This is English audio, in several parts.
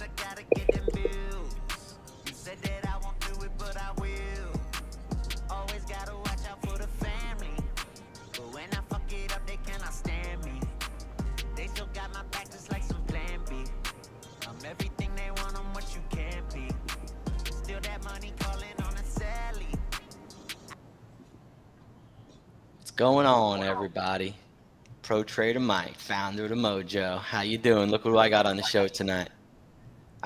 I gotta get them bills. You said that I won't do it, but I will. Always gotta watch out for the family. But when I fuck it up, they cannot stand me. They still got my back just like some plan B. I'm everything they want, I'm what you can't be. Still that money calling on a Sally. What's going on, everybody? Pro Trader Mike, founder of the MOJO. How you doing? Look who I got on the show tonight.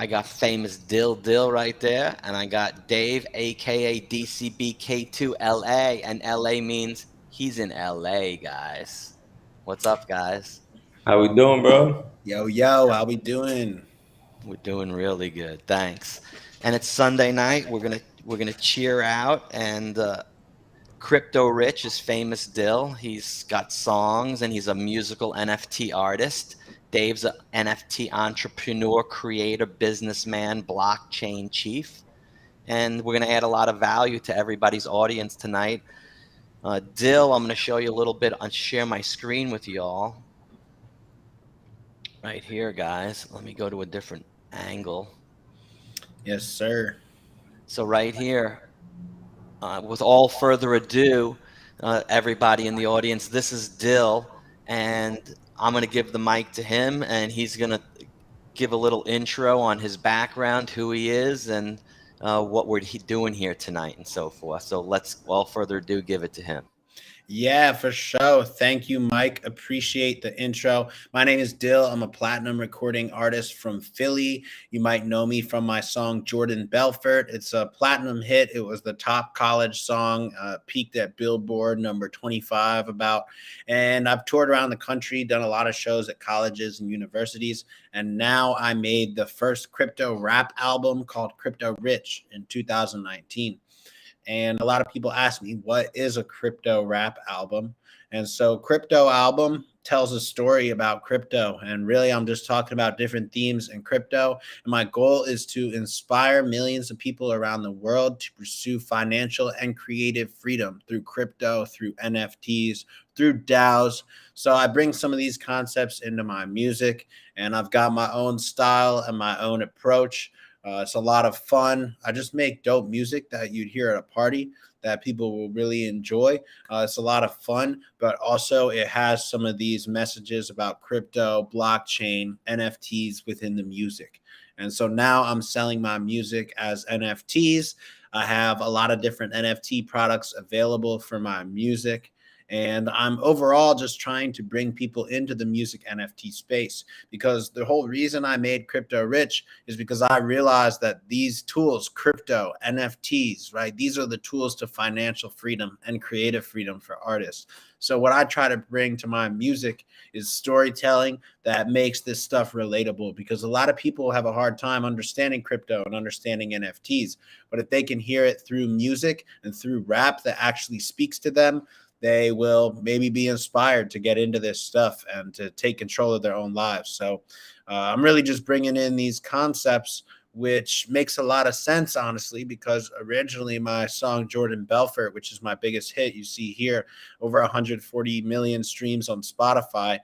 I got famous Dill right there, and I got Dave, aka DCBK2LA, and LA means he's in LA, guys. What's up, guys? How we doing, bro? Yo, how we doing? We're doing really good, thanks. And it's Sunday night. We're gonna cheer out, and Crypto Rich is famous Dill. He's got songs and he's a musical NFT artist. Dave's an NFT entrepreneur, creator, businessman, blockchain chief. And we're going to add a lot of value to everybody's audience tonight. Dill, I'm going to show you a little bit, I'll share my screen with y'all. Right here, guys. Let me go to a different angle. Yes, sir. So right here, with all further ado, everybody in the audience, this is Dill, and I'm going to give the mic to him, and he's going to give a little intro on his background, who he is, and what we're doing here tonight, and so forth. So let's, without further ado, give it to him. Yeah, for sure. Thank you, Mike. Appreciate the intro. My name is Dill. I'm a platinum recording artist from Philly. You might know me from my song Jordan Belfort. It's a platinum hit. It was the top college song, peaked at Billboard number 25 about. And I've toured around the country, done a lot of shows at colleges and universities. And now I made the first crypto rap album called Crypto Rich in 2019. And a lot of people ask me, what is a crypto rap album? And so crypto album tells a story about crypto. And really, I'm just talking about different themes in crypto. And my goal is to inspire millions of people around the world to pursue financial and creative freedom through crypto, through NFTs, through DAOs. So I bring some of these concepts into my music, and I've got my own style and my own approach. It's a lot of fun. I just make dope music that you'd hear at a party that people will really enjoy. It's a lot of fun, but also it has some of these messages about crypto, blockchain, NFTs within the music. And so now I'm selling my music as NFTs. I have a lot of different NFT products available for my music. And I'm overall just trying to bring people into the music NFT space, because the whole reason I made Crypto Rich is because I realized that these tools, crypto, NFTs, right? These are the tools to financial freedom and creative freedom for artists. So what I try to bring to my music is storytelling that makes this stuff relatable, because a lot of people have a hard time understanding crypto and understanding NFTs. But if they can hear it through music and through rap that actually speaks to them, they will maybe be inspired to get into this stuff and to take control of their own lives. So I'm really just bringing in these concepts, which makes a lot of sense, honestly, because originally my song Jordan Belfort, which is my biggest hit, you see here, over 140 million streams on Spotify.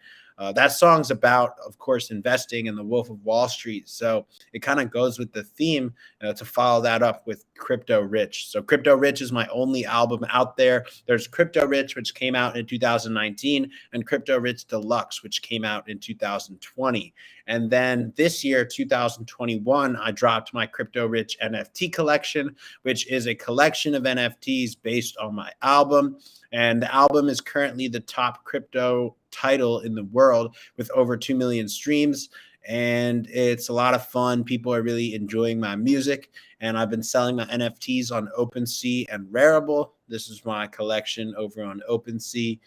That song's about, of course, investing in the Wolf of Wall Street. So it kind of goes with the theme to follow that up with Crypto Rich. So Crypto Rich is my only album out there. There's Crypto Rich, which came out in 2019, and Crypto Rich Deluxe, which came out in 2020. And then this year, 2021, I dropped my Crypto Rich NFT collection, which is a collection of NFTs based on my album. And the album is currently the top crypto title in the world with over 2 million streams. And it's a lot of fun. People are really enjoying my music. And I've been selling my NFTs on OpenSea and Rarible. This is my collection over on OpenSea.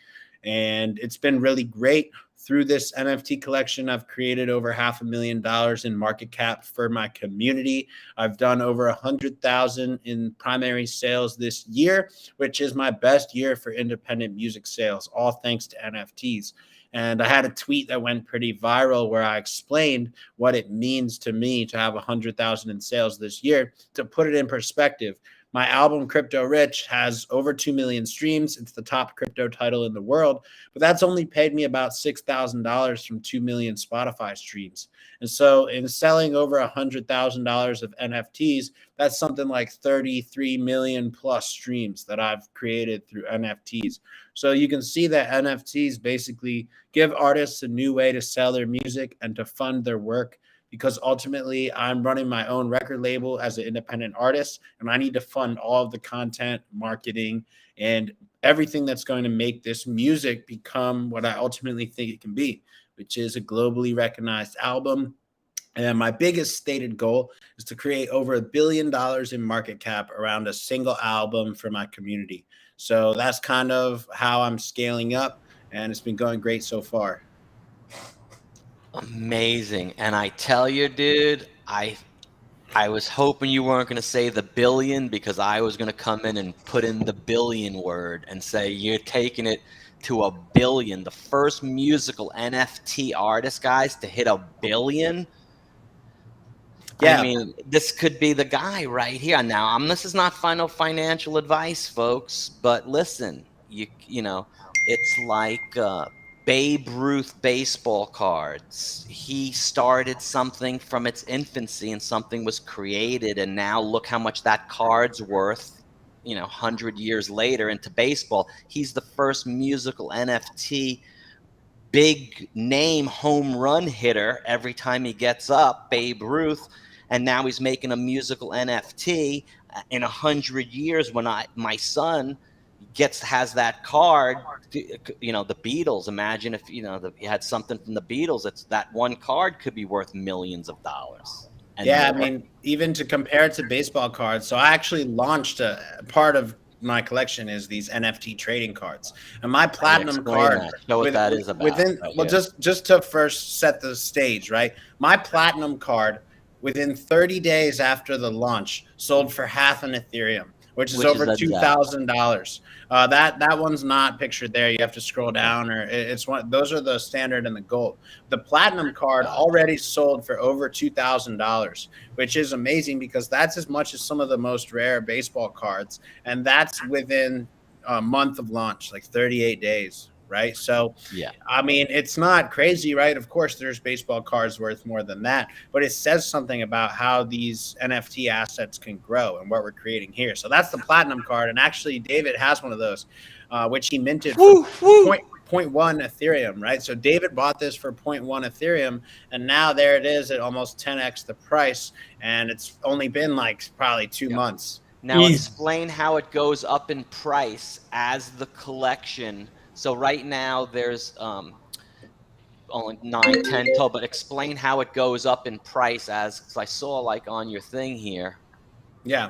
And it's been really great. Through this NFT collection, I've created over $500,000 in market cap for my community. I've done over 100,000 in primary sales this year, which is my best year for independent music sales, all thanks to NFTs. And I had a tweet that went pretty viral where I explained what it means to me to have 100,000 in sales this year. To put it in perspective, My album Crypto Rich has over 2 million streams. It's the top crypto title in the world, but that's only paid me about $6,000 from 2 million Spotify streams. And so in selling over $100,000 of NFTs, that's something like 33 million plus streams that I've created through NFTs. So you can see that NFTs basically give artists a new way to sell their music and to fund their work, because ultimately I'm running my own record label as an independent artist, and I need to fund all of the content, marketing, and everything that's going to make this music become what I ultimately think it can be, which is a globally recognized album. And my biggest stated goal is to create over $1 billion in market cap around a single album for my community. So that's kind of how I'm scaling up, and it's been going great so far. Amazing. And I tell you, dude, I was hoping you weren't going to say the billion, because I was going to come in and put in the billion word and say you're taking it to a billion. The first musical NFT artist, guys, to hit a billion. I Yeah. mean, this could be the guy right here. Now, this is not final financial advice, folks, but listen, you know, it's like Babe Ruth baseball cards. He started something from its infancy, and something was created, and now look how much that card's worth. 100 years later into baseball. He's the first musical NFT big name home run hitter every time he gets up, Babe Ruth, and now he's making a musical NFT. In 100 years, when my son has that card, the Beatles. Imagine if he had something from the Beatles. It's that one card could be worth millions of dollars and Yeah, I more. mean, even to compare it to baseball cards. So I actually launched a part of my collection is these NFT trading cards, and my platinum Explain card that. Show what that is about. within, Right well, here. just to first set the stage, right? My platinum card within 30 days after the launch sold for half an Ethereum, which is Which is over exact. $2,000. That one's not pictured there. You have to scroll Okay. down, or it's one. Those are the standard and the gold. The platinum card Gotcha. already sold for over $2,000, which is amazing because that's as much as some of the most rare baseball cards, and that's within a month of launch, like 38 days, right? So Yeah. I mean, it's not crazy, right? Of course, there's baseball cards worth more than that, but it says something about how these NFT assets can grow and what we're creating here. So that's the platinum card, and actually, David has one of those, which he minted for point one Ethereum, right? So David bought this for 0.1 Ethereum, and now there it is at almost 10x the price, and it's only been like probably 2 months. Now explain how it goes up in price as the collection. So right now there's only 9, 10 total, but explain how it goes up in price because I saw like on your thing here. Yeah.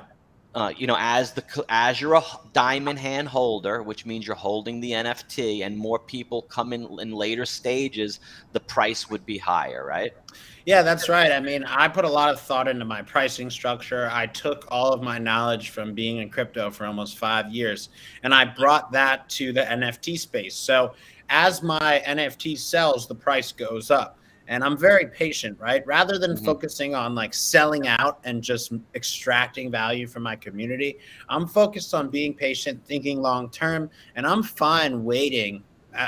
As you're a diamond hand holder, which means you're holding the NFT, and more people come in later stages, the price would be higher, right? Yeah, that's right. I mean, I put a lot of thought into my pricing structure. I took all of my knowledge from being in crypto for almost 5 years, and I brought that to the NFT space. So as my NFT sells, the price goes up. And I'm very patient, right? Rather than Mm-hmm. focusing on like selling out and just extracting value from my community, I'm focused on being patient, thinking long term, and I'm fine waiting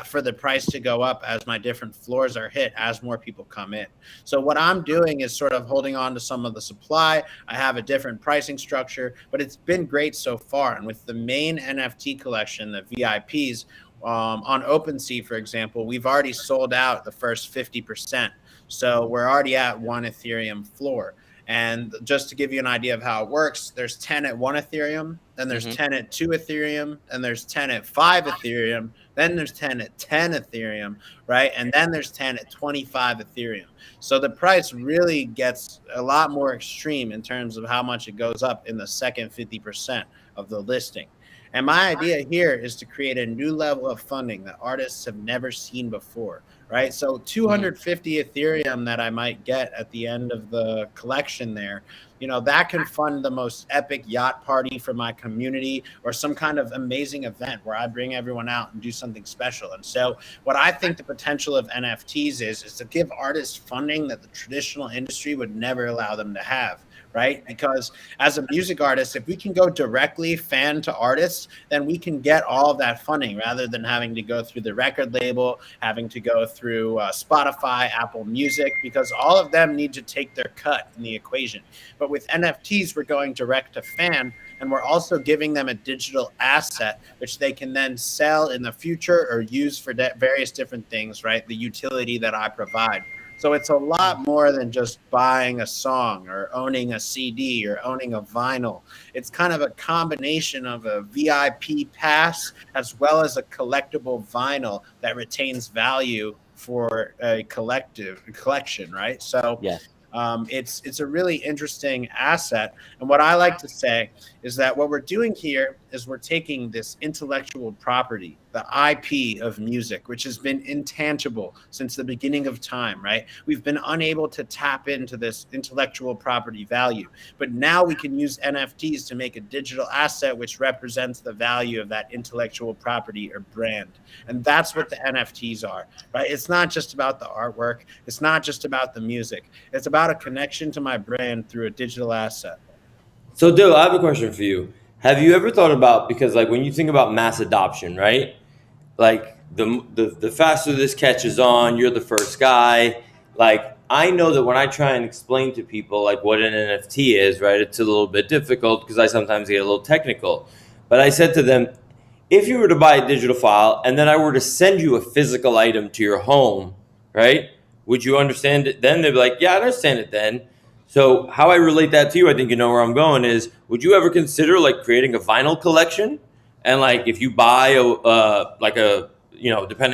for the price to go up as my different floors are hit, as more people come in. So what I'm doing is sort of holding on to some of the supply. I have a different pricing structure, but it's been great so far. And with the main NFT collection, the VIPs, on OpenSea, for example, we've already sold out the first 50%. So we're already at 1 Ethereum floor. And just to give you an idea of how it works, there's 10 at 1 Ethereum, then there's 10 at 2 Ethereum, and there's 10 at 5 Ethereum, then there's 10 at 10 Ethereum, right? And then there's 10 at 25 Ethereum. So the price really gets a lot more extreme in terms of how much it goes up in the second 50% of the listing. And my idea here is to create a new level of funding that artists have never seen before, right? So 250 Ethereum that I might get at the end of the collection there, that can fund the most epic yacht party for my community, or some kind of amazing event where I bring everyone out and do something special. And so what I think the potential of NFTs is to give artists funding that the traditional industry would never allow them to have, right? Because as a music artist, if we can go directly fan to artists, then we can get all of that funding rather than having to go through the record label, having to go through Spotify, Apple Music, because all of them need to take their cut in the equation. But with NFTs, we're going direct to fan, and we're also giving them a digital asset, which they can then sell in the future or use for various different things, right? The utility that I provide. So it's a lot more than just buying a song or owning a CD or owning a vinyl. It's kind of a combination of a VIP pass as well as a collectible vinyl that retains value for a collection, right? So Yeah. it's a really interesting asset. And what I like to say is that what we're doing here is we're taking this intellectual property, the IP of music, which has been intangible since the beginning of time, right? We've been unable to tap into this intellectual property value, but now we can use NFTs to make a digital asset which represents the value of that intellectual property or brand. And that's what the NFTs are, right? It's not just about the artwork. It's not just about the music. It's about a connection to my brand through a digital asset. So, Dill, I have a question for you. Have you ever thought about, because like when you think about mass adoption, right? Like the faster this catches on, you're the first guy. Like I know that when I try and explain to people like what an NFT is, right? It's a little bit difficult because I sometimes get a little technical. But I said to them, if you were to buy a digital file and then I were to send you a physical item to your home, right? Would you understand it then? They'd be like, yeah, I understand it then. So how I relate that to you, I think you know where I'm going is, would you ever consider like creating a vinyl collection? And like if you buy depending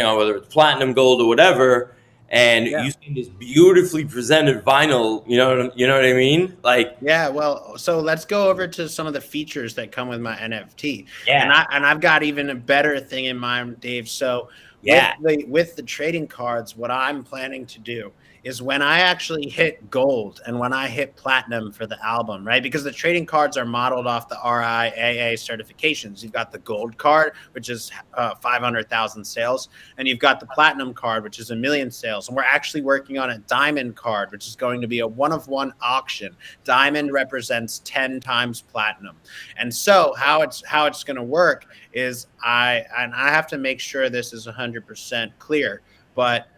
on whether it's platinum, gold, or whatever, and you see this beautifully presented vinyl, you know what I mean? Like yeah, well, so let's go over to some of the features that come with my NFT. Yeah. And I've got even a better thing in mind, Dave. So with the trading cards, what I'm planning to do is when I actually hit gold and when I hit platinum for the album, right? Because the trading cards are modeled off the RIAA certifications. You've got the gold card, which is 500,000 sales, and you've got the platinum card, which is 1 million sales. And we're actually working on a diamond card, which is going to be a one-of-one auction. Diamond represents 10 times platinum. And so how it's going to work is I have to make sure this is 100% clear, but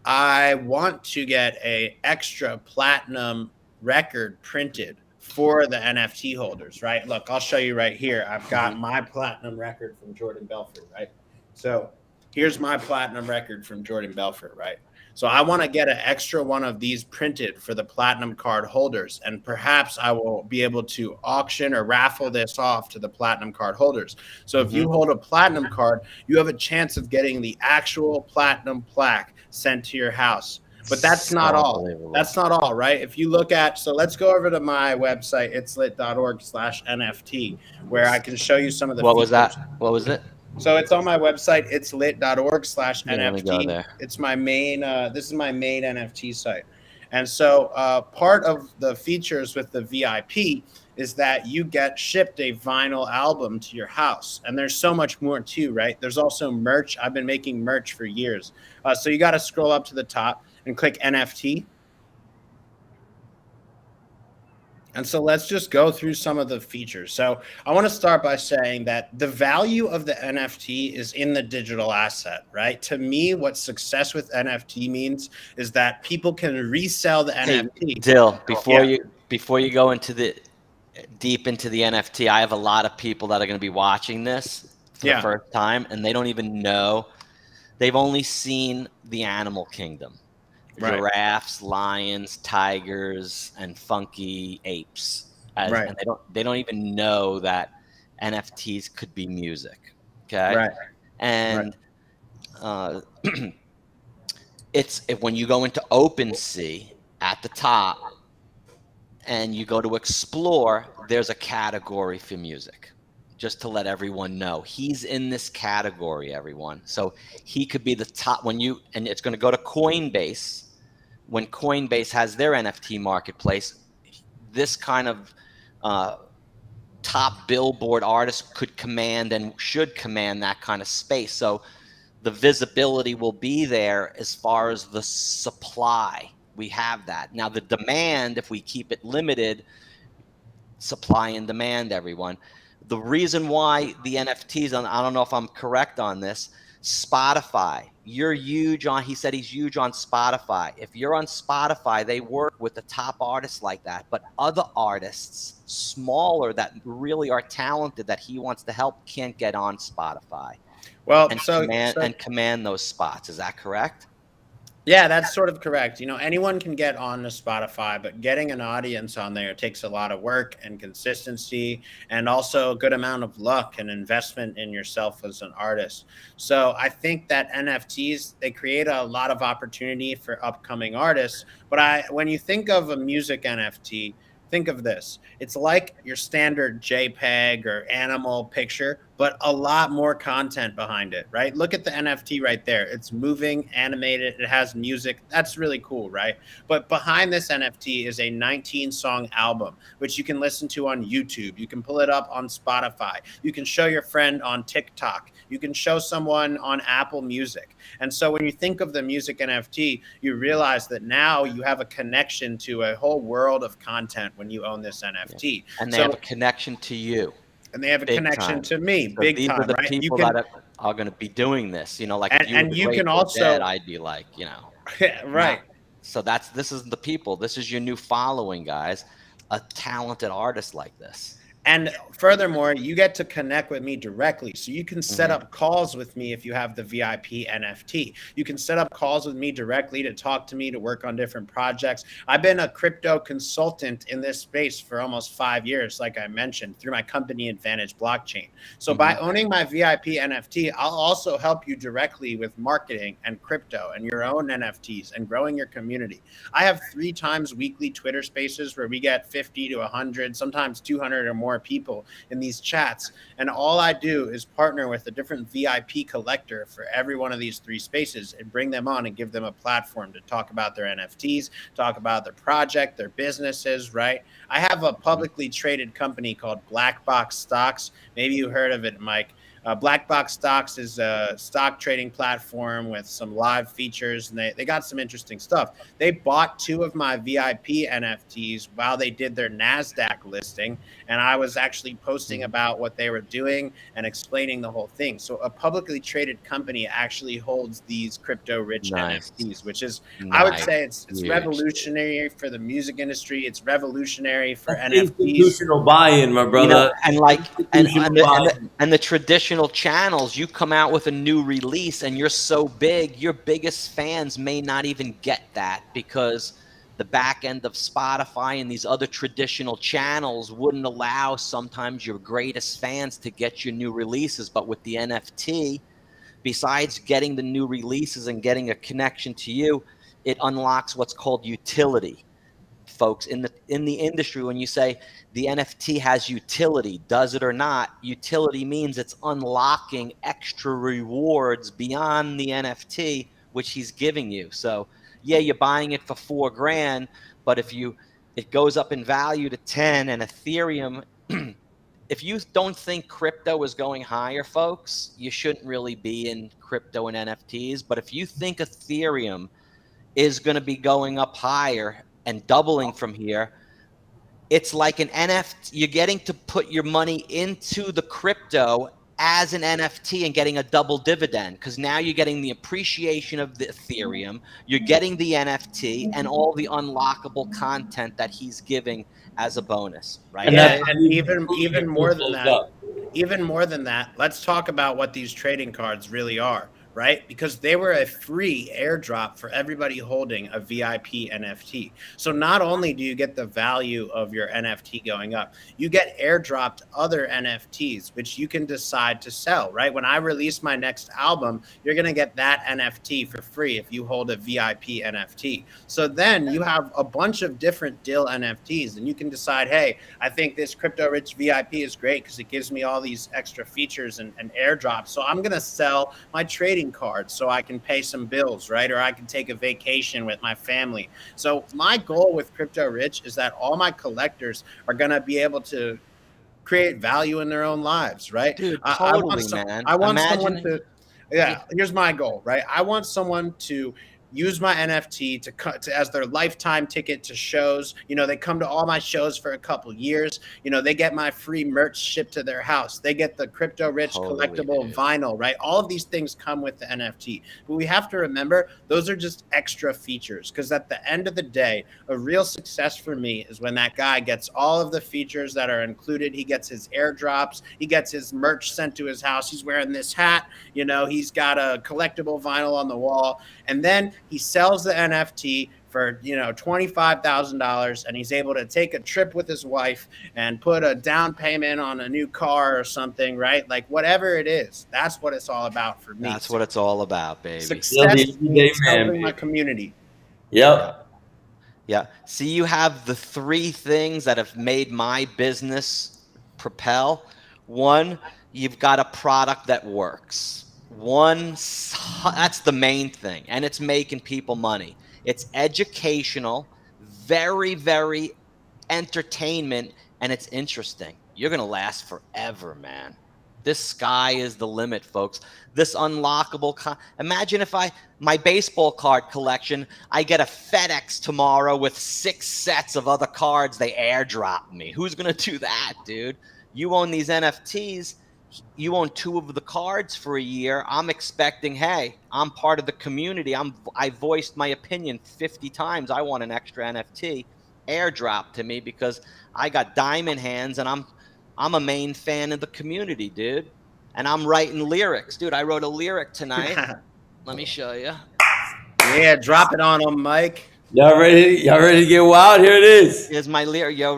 I want to get a extra platinum record printed for the NFT holders, right? Look, I'll show you right here. I've got my platinum record from Jordan Belfort, right? So here's my platinum record from Jordan Belfort, right? So I want to get an extra one of these printed for the platinum card holders. And perhaps I will be able to auction or raffle this off to the platinum card holders. So if you hold a platinum card, you have a chance of getting the actual platinum plaque sent to your house. But that's not all. That's not all, right? If you look at, so let's go over to my website, itslit.org/NFT, where I can show you some of the What features. was that? What was it? So it's on my website, itslit.org/NFT. Yeah, let me go there. It's my main, this is my main NFT site. And so part of the features with the VIP is that you get shipped a vinyl album to your house. And there's so much more too, right? There's also merch. I've been making merch for years. So you got to scroll up to the top and click NFT. And so let's just go through some of the features. So I want to start by saying that the value of the NFT is in the digital asset, right? To me, what success with NFT means is that people can resell the NFT. Dill, before you go into deep into the NFT, I have a lot of people that are going to be watching this for the first time, and they don't even know. They've only seen the animal kingdom. Right. Giraffes, lions, tigers, and funky apes. And they don't even know that NFTs could be music. Okay. Right. And when you go into OpenSea at the top and you go to explore, there's a category for music. Just to let everyone know, he's in this category, everyone. So he could be the top and it's going to go to Coinbase. When Coinbase has their NFT marketplace, this kind of top billboard artist could command and should command that kind of space. So the visibility will be there as far as the supply. We have that. Now, the demand, if we keep it limited, supply and demand, everyone. The reason why the NFTs, and I don't know if I'm correct on this, Spotify, you're huge on, he said he's huge on Spotify. If you're on Spotify, they work with the top artists like that. But other artists, smaller, that really are talented, that he wants to help, can't get on Spotify Well, and so command those spots. Is that correct? yeah, that's sort of correct. You know, anyone can get on to Spotify, but getting an audience on there takes a lot of work and consistency, and also a good amount of luck and investment in yourself as an artist. So I think that NFTs, they create a lot of opportunity for upcoming artists. But when you think of a music NFT, think of this. It's like your standard JPEG or animal picture, but a lot more content behind it, right? Look at the NFT right there. It's moving, animated, it has music. That's really cool, right? But behind this NFT is a 19-song album, which you can listen to on YouTube. You can pull it up on Spotify. You can show your friend on TikTok. You can show someone on Apple Music. And so when you think of the music NFT, you realize that now you have a connection to a whole world of content when you own this NFT. And they have a connection to you. And they have a connection to me, So big these time, are the right? people that are going to be doing this. You know, like if you and were the you can Grateful also Dead, I'd be like, you know, right. So this is the people. This is your new following, guys. A talented artist like this. And furthermore, you get to connect with me directly. So you can set up calls with me if you have the VIP NFT. You can set up calls with me directly to talk to me, to work on different projects. I've been a crypto consultant in this space for almost 5 years, like I mentioned, through my company Advantage Blockchain. So by owning my VIP NFT, I'll also help you directly with marketing and crypto and your own NFTs and growing your community. I have 3 times weekly Twitter spaces where we get 50 to 100, sometimes 200 or more people in these chats, and all I do is partner with a different VIP collector for every one of these 3 spaces and bring them on and give them a platform to talk about their NFTs, talk about their project, their businesses, right? I have a publicly traded company called Black Box Stocks. Maybe you heard of it, Mike. Black Box Stocks is a stock trading platform with some live features, and they got some interesting stuff. They bought 2 of my VIP NFTs while they did their NASDAQ listing, and I was actually posting about what they were doing and explaining the whole thing. So a publicly traded company actually holds these crypto-rich NFTs, which is, I would say it's revolutionary for the music industry. It's revolutionary for NFTs. Institutional buy-in, my brother. You know, and like and the traditional channels, you come out with a new release and you're so big, your biggest fans may not even get that because the back end of Spotify and these other traditional channels wouldn't allow sometimes your greatest fans to get your new releases. But with the NFT, besides getting the new releases and getting a connection to you, it unlocks what's called utility. Folks in the industry, when you say the NFT has utility, does it or not? Utility means it's unlocking extra rewards beyond the NFT, which he's giving you. So yeah, you're buying it for $4,000, but if it goes up in value to 10, and Ethereum, if you don't think crypto is going higher, folks, you shouldn't really be in crypto and NFTs. But if you think Ethereum is going to be going up higher and doubling from here, it's like an NFT. You're getting to put your money into the crypto as an NFT and getting a double dividend, because now you're getting the appreciation of the Ethereum, you're getting the NFT and all the unlockable content that he's giving as a bonus, right? Yeah, and even more than that, let's talk about what these trading cards really are. Right? Because they were a free airdrop for everybody holding a VIP NFT. So not only do you get the value of your NFT going up, you get airdropped other NFTs, which you can decide to sell, right? When I release my next album, you're going to get that NFT for free if you hold a VIP NFT. So then you have a bunch of different DIL NFTs, and you can decide, hey, I think this Crypto Rich VIP is great because it gives me all these extra features and airdrops. So I'm going to sell my trading card so I can pay some bills, right? Or I can take a vacation with my family. So my goal with Crypto Rich is that all my collectors are going to be able to create value in their own lives, right? Dude, totally, man. I want someone to, here's my goal, right? I want someone to use my NFT to as their lifetime ticket to shows. You know, they come to all my shows for a couple years. You know, they get my free merch shipped to their house. They get the Crypto Rich Totally, collectible dude. vinyl, right? All of these things come with the NFT. But we have to remember those are just extra features, because at the end of the day, a real success for me is when that guy gets all of the features that are included. He gets his airdrops, he gets his merch sent to his house. He's wearing this hat, you know, he's got a collectible vinyl on the wall, and then he sells the NFT for, you know, $25,000, and he's able to take a trip with his wife and put a down payment on a new car or something, right? Like whatever it is, that's what it's all about for me. That's what it's all about, baby. Success means helping my community. Yep. Yeah. See, you have the three things that have made my business propel. One, you've got a product that works. That's the main thing, and it's making people money. It's educational, very, very entertainment, and it's interesting. You're going to last forever, man. This sky is the limit, folks. This unlockable. Imagine if my baseball card collection, I get a FedEx tomorrow with 6 sets of other cards they airdrop me. Who's going to do that, dude? You own these NFTs. You own 2 of the cards for a year. I'm expecting, hey, I'm part of the community. I voiced my opinion 50 times. I want an extra NFT airdrop to me because I got diamond hands, and I'm a main fan of the community, dude. And I'm writing lyrics. Dude, I wrote a lyric tonight. Let me show you. Yeah, drop it on them, Mike. Y'all ready to get wild? Here it is. Here's my lyric. Yo.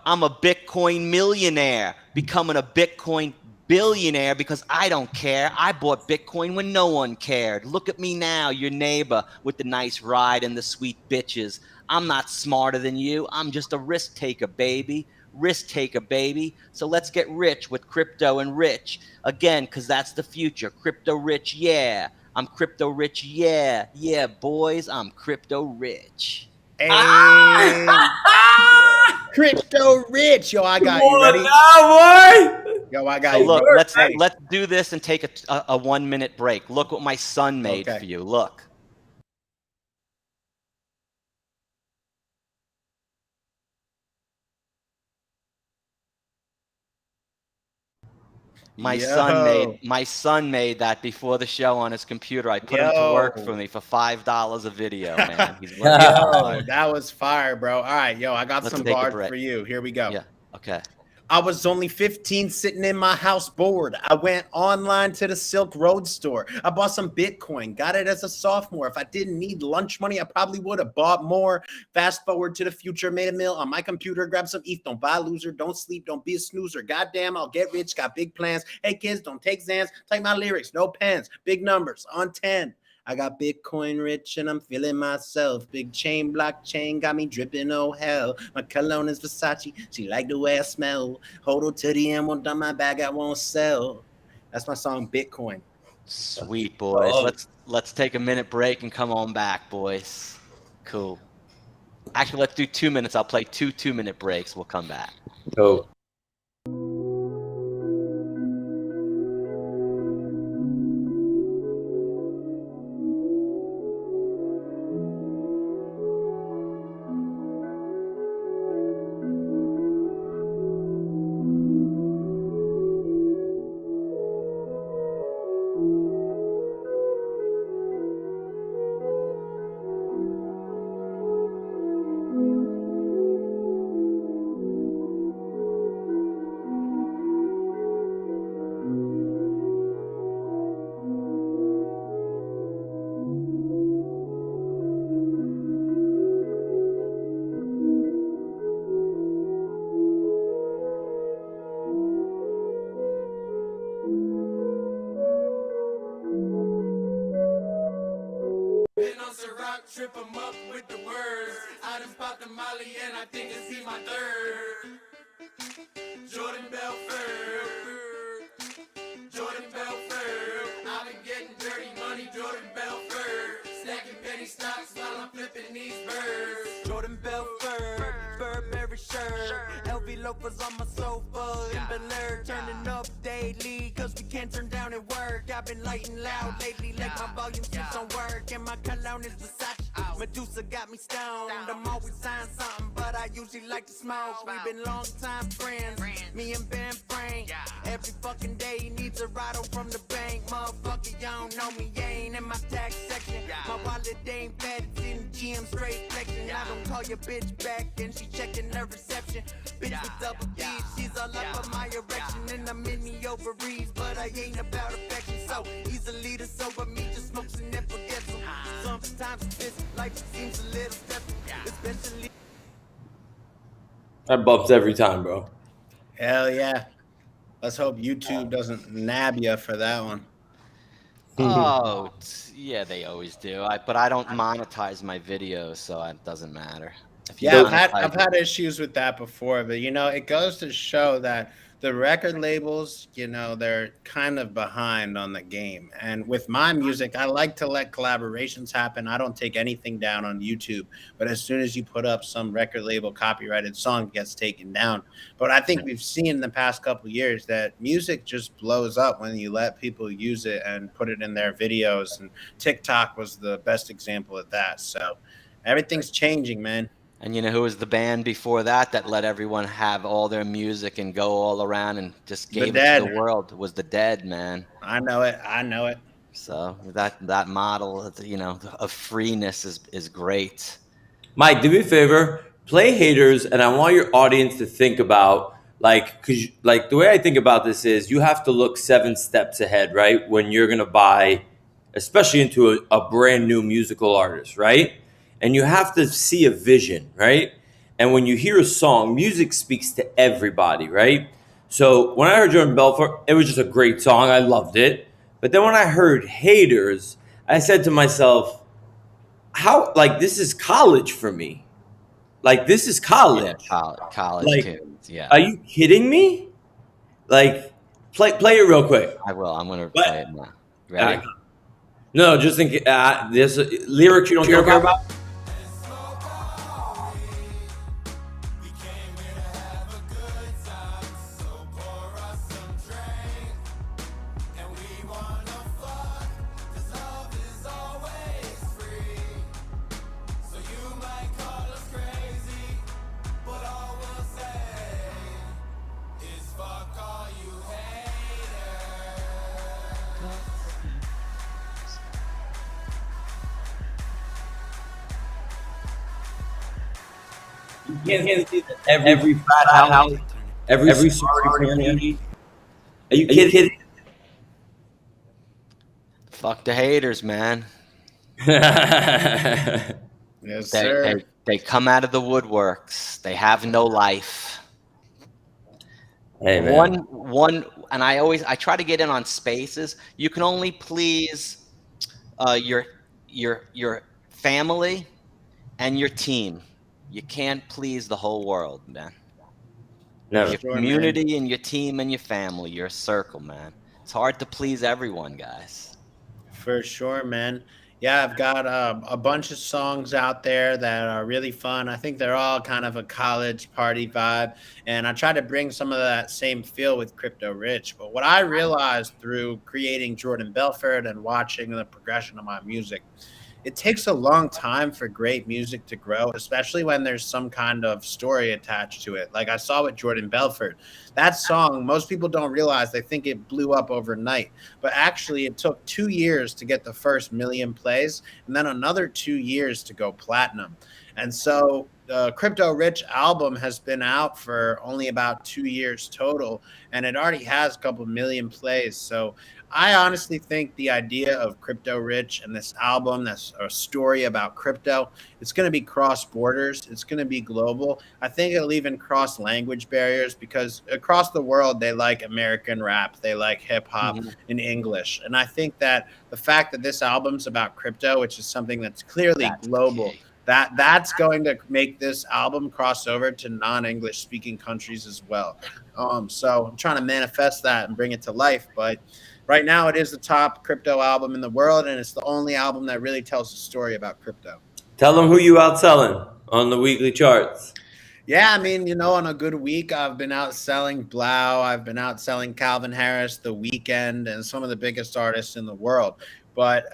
I'm a Bitcoin millionaire, becoming a Bitcoin billionaire because I don't care. I bought Bitcoin when no one cared. Look at me now, your neighbor with the nice ride and the sweet bitches. I'm not smarter than you. I'm just a risk taker, baby. Risk taker, baby. So let's get rich with crypto and rich. Again, because that's the future. Crypto rich, yeah. I'm crypto rich, yeah. Yeah, boys, I'm crypto rich. Hey. Crypto rich. Yo, I got you. Ready? Now, boy. Yo, I got So you. look, let's do this and take a 1-minute break. Look what my son made for you. Look. My son made that before the show on his computer. I put him to work for me for $5 a video, man. He's that was fire, bro. All right, yo, I got some bars for you. Here we go. Yeah. Okay. I was only 15, sitting in my house bored. I went online to the Silk Road store. I bought some Bitcoin, got it as a sophomore. If I didn't need lunch money, I probably would have bought more. Fast forward to the future, made a meal on my computer, grab some ETH. Don't buy a loser, don't sleep, don't be a snoozer. Goddamn, I'll get rich, got big plans. Hey kids, don't take Xans, type my lyrics, no pens, big numbers on 10. I got Bitcoin rich and I'm feeling myself. Big chain, blockchain, got me dripping, oh hell. My cologne is Versace, she like the way I smell. Hold on to the end, won't down my bag, I won't sell. That's my song, Bitcoin. Sweet, boys. Let's take a minute break and come on back, boys. Cool. Actually, let's do 2 minutes. I'll play 2 2-minute breaks. We'll come back. Cool. Trip 'em up with the words. I done popped the molly and I think it's he my third. Jordan Belfort. I've been getting dirty money, Jordan Belfort. Stacking penny stocks while I'm flipping these birds. Jordan Belfort, Burberry shirt, LV loafers on my sofa in Bel Air, turning up daily, cause we can't turn down at work. I've been lighting loud lately, like my volume keeps on work, and my cologne is Versace. Medusa got me stoned. I'm always saying something, but I usually like to smoke. We've been long time friends, me and Ben Frank. Every fucking day he needs a ride home from the bank. Motherfucker, you don't know me, you ain't in my tax section. My wallet ain't bad, it's in the gym, straight flexing. I don't call your bitch back, and she checking her reception. Bitch with double D's, she's all up on my erection, and I'm in the ovaries, but I ain't about affection. So easily to sober me, just smokes and then forgets them. Sometimes this life seems a little stressful, especially. That bumps every time, bro. Hell yeah. Let's hope YouTube doesn't nab you for that one. Oh, yeah, they always do. But I don't monetize my videos, so it doesn't matter. If you Yeah, monetize I've had issues with that before, but it goes to show that the record labels, they're kind of behind on the game. And with my music, I like to let collaborations happen. I don't take anything down on YouTube, but as soon as you put up some record label copyrighted song, it gets taken down. But I think we've seen in the past couple of years that music just blows up when you let people use it and put it in their videos. And TikTok was the best example of that. So everything's changing, man. And you know who was the band before that let everyone have all their music and go all around and just gave it to the world? It was the Dead, man. I know it. So that model, of freeness is great. Mike, do me a favor, play Haters, and I want your audience to think about, because the way I think about this is you have to look 7 steps ahead, right? When you're going to buy, especially into a brand new musical artist, right? And you have to see a vision, right? And when you hear a song, music speaks to everybody, right? So when I heard Jordan Belfort, it was just a great song. I loved it. But then when I heard Haters, I said to myself, this is college for me. This is college. Yeah, college tunes, yeah. Are you kidding me? Play it real quick. I will. I'm going to play it now. Ready? No, just think there's lyrics you don't care about. You can't see that every frat house, every sorority community. Are you kidding? Fuck the haters, man. Yes, sir. They come out of the woodworks. They have no life. Hey, man. One, and I try to get in on spaces. You can only please your family and your team. You can't please the whole world, man. Never. Your community and your team and your family, your circle, man. It's hard to please everyone, guys. For sure, man. Yeah, I've got a bunch of songs out there that are really fun. I think they're all kind of a college party vibe. And I try to bring some of that same feel with Crypto Rich. But what I realized through creating Jordan Belfort and watching the progression of my music, it takes a long time for great music to grow, especially when there's some kind of story attached to it. Like I saw with Jordan Belfort, that song, most people don't realize, they think it blew up overnight, but actually it took 2 years to get the first 1 million plays and then another 2 years to go platinum. And so the Crypto Rich album has been out for only about 2 years total, and it already has a couple million plays. So I honestly think the idea of Crypto Rich and this album, that's a story about crypto, it's going to be cross borders. It's going to be global. I think it'll even cross language barriers because across the world, they like American rap. They like hip hop in English. And I think that the fact that this album's about crypto, which is something that's clearly global, that's going to make this album cross over to non-English speaking countries as well. So I'm trying to manifest that and bring it to life. But right now it is the top crypto album in the world, and it's the only album that really tells a story about crypto. Tell them who you outselling on the weekly charts. Yeah, I mean, on a good week, I've been out selling Blau. I've been out selling Calvin Harris, The Weeknd, and some of the biggest artists in the world. But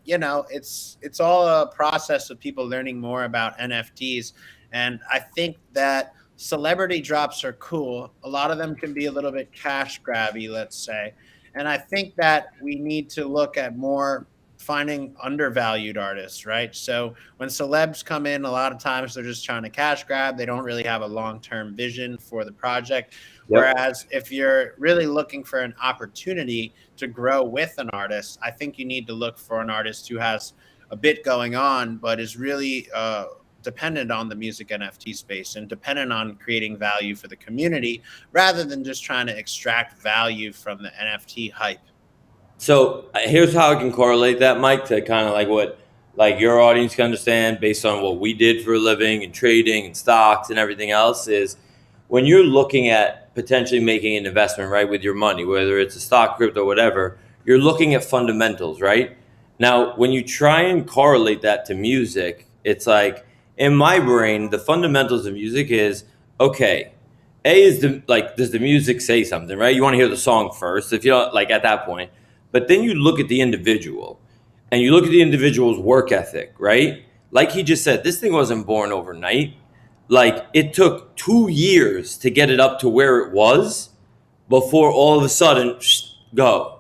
it's all a process of people learning more about NFTs, and I think that celebrity drops are cool. A lot of them can be a little bit cash grabby, let's say, and I think that we need to look at more finding undervalued artists, right? So when celebs come in, a lot of times they're just trying to cash grab. They don't really have a long-term vision for the project. Yep. Whereas if you're really looking for an opportunity to grow with an artist, I think you need to look for an artist who has a bit going on, but is really dependent on the music NFT space and dependent on creating value for the community rather than just trying to extract value from the NFT hype. So here's how I can correlate that, Mike, to kind of like what like your audience can understand based on what we did for a living and trading and stocks and everything else is when you're looking at potentially making an investment, right, with your money, whether it's a stock, crypto, whatever, you're looking at fundamentals, right? Now, when you try and correlate that to music, it's like in my brain, the fundamentals of music is okay. A is the like, does the music say something, right? You want to hear the song first, if you don't like at that point. But then you look at the individual and you look at the individual's work ethic, right? Like he just said, this thing wasn't born overnight. Like it took 2 years to get it up to where it was before all of a sudden, go.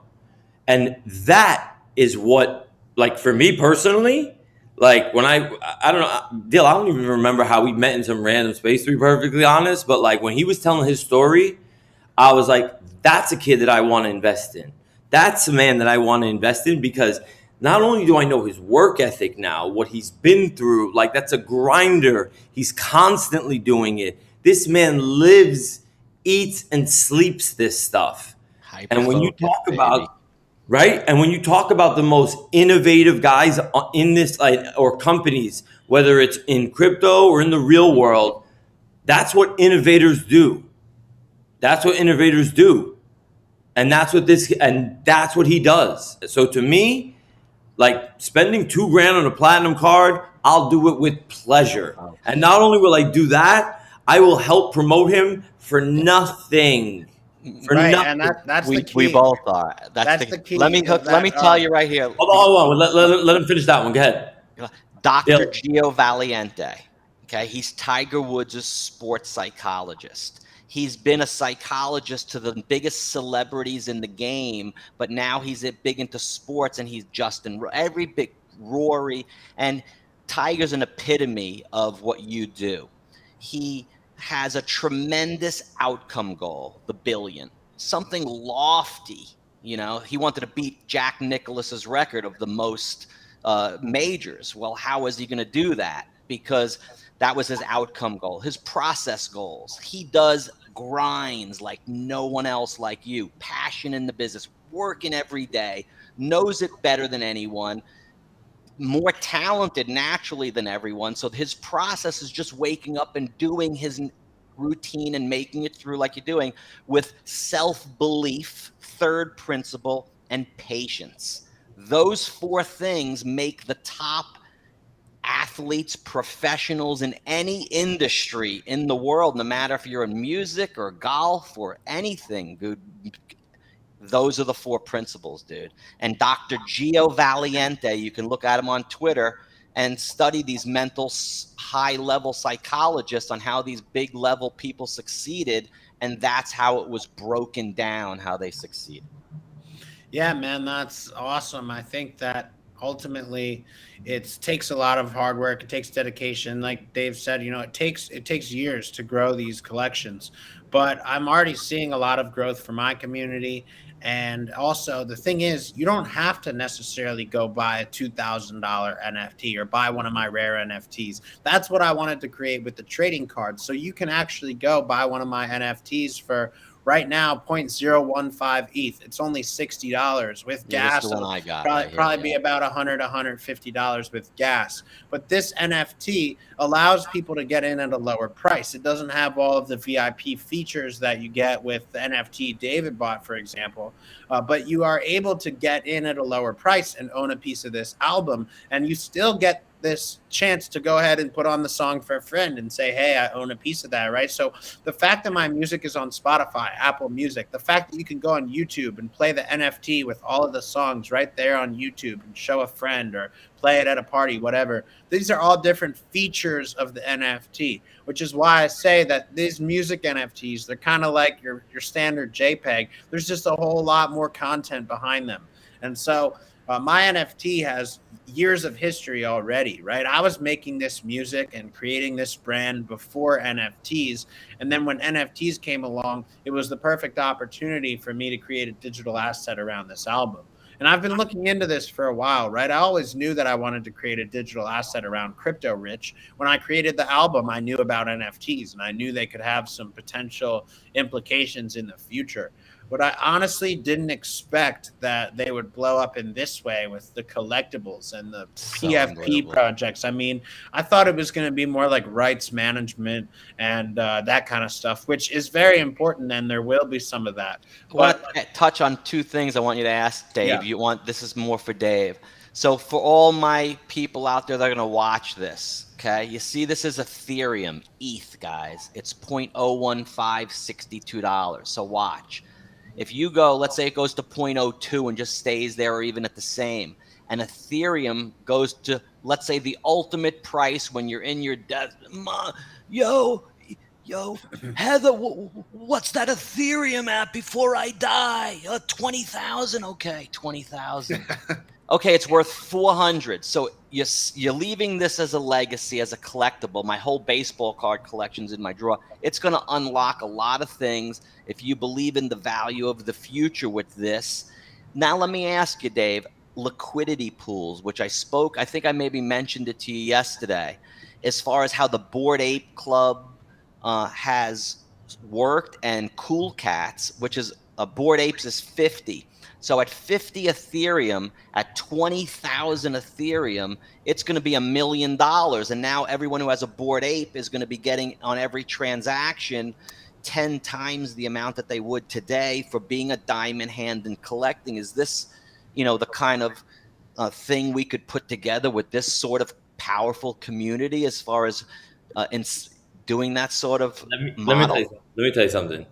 And that is what, like for me personally, like when I don't know, Dill, I don't even remember how we met in some random space, to be perfectly honest. But like when he was telling his story, I was like, that's a kid that I want to invest in. That's a man that I want to invest in because not only do I know his work ethic now, what he's been through, like that's a grinder. He's constantly doing it. This man lives, eats, and sleeps this stuff. And when you Hyper-focused, talk baby. about, right? And when you talk about the most innovative guys in this, like, or companies, whether it's in crypto or in the real world, that's what innovators do. That's what innovators do. And that's what he does. So to me, like spending $2,000 on a platinum card, I'll do it with pleasure. Oh, And not only will I do that, I will help promote him for nothing. For Right, nothing. and that's the we key. both are. That's the Let me key of let me that. tell you right here. Hold on. Let him finish that one. Go ahead. Dr. Bill. Gio Valiente. Okay, he's Tiger Woods' sports psychologist. He's been a psychologist to the biggest celebrities in the game, but now he's big into sports, and he's every big Rory, and Tiger's an epitome of what you do. He has a tremendous outcome goal, the billion, something lofty. He wanted to beat Jack Nicklaus's record of the most majors. Well, how is he going to do that? Because that was his outcome goal, his process goals. He does grinds like no one else like you, passion in the business, working every day, knows it better than anyone, more talented naturally than everyone. So his process is just waking up and doing his routine and making it through like you're doing with self-belief, third principle, and patience. Those four things make the top athletes, professionals in any industry in the world, no matter if you're in music or golf or anything, dude. Those are the four principles, dude. And Dr. Gio Valiente, you can look at him on Twitter and study these mental high-level psychologists on how these big-level people succeeded, and that's how it was broken down, how they succeeded. Yeah, man, that's awesome. I think that ultimately it takes a lot of hard work. It takes dedication. Like Dave said, it takes years to grow these collections. But I'm already seeing a lot of growth for my community. And also the thing is, you don't have to necessarily go buy a $2,000 NFT or buy one of my rare NFTs. That's what I wanted to create with the trading cards. So you can actually go buy one of my NFTs for right now 0.015 ETH. It's only $60 with gas. This is the one I got. Probably be about $100, $150 with gas. But this NFT allows people to get in at a lower price. It doesn't have all of the VIP features that you get with the NFT David bought, for example. But you are able to get in at a lower price and own a piece of this album, and you still get this chance to go ahead and put on the song for a friend and say, hey, I own a piece of that, right? So the fact that my music is on Spotify, Apple Music, the fact that you can go on YouTube and play the NFT with all of the songs right there on YouTube and show a friend or play it at a party, whatever. These are all different features of the NFT, which is why I say that these music NFTs, they're kind of like your standard JPEG. There's just a whole lot more content behind them. And so my NFT has years of history already, right? I was making this music and creating this brand before NFTs. And then when NFTs came along, it was the perfect opportunity for me to create a digital asset around this album. And I've been looking into this for a while, right? I always knew that I wanted to create a digital asset around crypto rich. When I created the album, I knew about NFTs and I knew they could have some potential implications in the future. But I honestly didn't expect that they would blow up in this way with the collectibles and the PFP projects. I mean, I thought it was going to be more like rights management and that kind of stuff, which is very important, and there will be some of that. I want to touch on two things I want you to ask Dave. Yeah. This is more for Dave. So for all my people out there that are going to watch this, okay, you see this is Ethereum, ETH, guys. It's $0.01562. So watch. If you go, let's say it goes to 0.02 and just stays there or even at the same, and Ethereum goes to, let's say, the ultimate price when you're in your death. Yo, Heather, what's that Ethereum at before I die? 20,000? Okay, 20,000. Okay, it's worth 400. So you're leaving this as a legacy, as a collectible. My whole baseball card collection's in my drawer. It's going to unlock a lot of things if you believe in the value of the future with this. Now, let me ask you, Dave, liquidity pools, which I think I maybe mentioned it to you yesterday, as far as how the Bored Ape Club has worked, and Cool Cats, which is Bored Apes is 50. So at 50 Ethereum, at 20,000 Ethereum, it's going to be $1 million. And now everyone who has a Bored Ape is going to be getting on every transaction 10 times the amount that they would today for being a diamond hand and collecting. Is this, the kind of thing we could put together with this sort of powerful community as far as in doing that sort of model? Let me tell you something.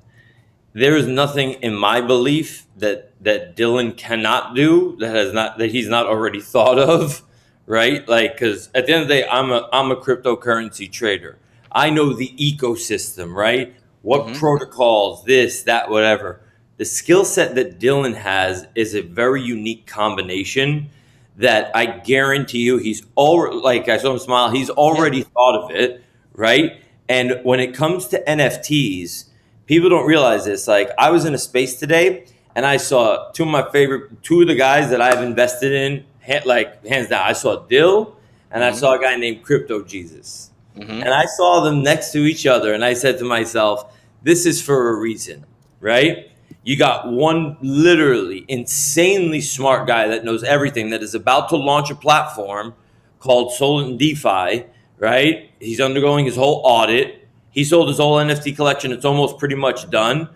There is nothing in my belief that Dylan cannot do that he's not already thought of, right? Like, because at the end of the day, I'm a cryptocurrency trader. I know the ecosystem, right? What protocols, this, that, whatever. The skill set that Dylan has is a very unique combination that I guarantee you he's already, like, I saw him smile, he's already thought of it, right? And when it comes to NFTs, people don't realize this. Like, I was in a space today and I saw two of the guys that I've invested in, like, hands down. I saw Dill and I saw a guy named Crypto Jesus. And I saw them next to each other and I said to myself, this is for a reason, right? You got one literally insanely smart guy that knows everything, that is about to launch a platform called Solent DeFi, right? He's undergoing his whole audit. He sold his whole NFT collection. It's almost pretty much done.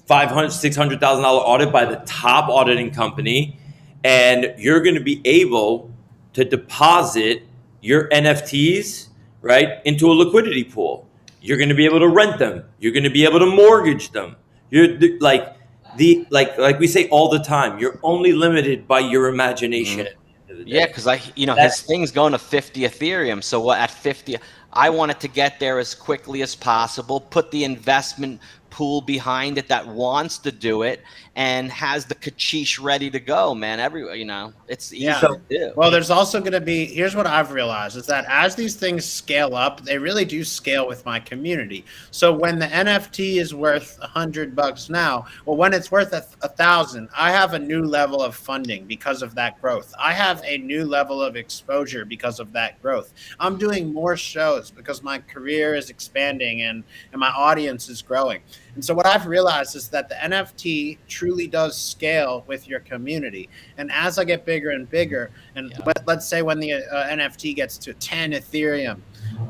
$500,000, $600,000 audit by the top auditing company. And you're going to be able to deposit your NFTs, right, into a liquidity pool. You're going to be able to rent them. You're going to be able to mortgage them. You're like we say all the time, you're only limited by your imagination. Yeah, because his thing's going to 50 Ethereum. So at 50, I wanted to get there as quickly as possible, put the investment pool behind it that wants to do it and has the cachiche ready to go, man. It's easy to do. Well, there's also going to be, here's what I've realized, is that as these things scale up, they really do scale with my community. So when the NFT is worth $100 now, well, when it's worth 1,000, I have a new level of funding because of that growth. I have a new level of exposure because of that growth. I'm doing more shows because my career is expanding and my audience is growing. And so what I've realized is that the NFT truly does scale with your community. And as I get bigger and bigger, and let's say when the NFT gets to 10 Ethereum,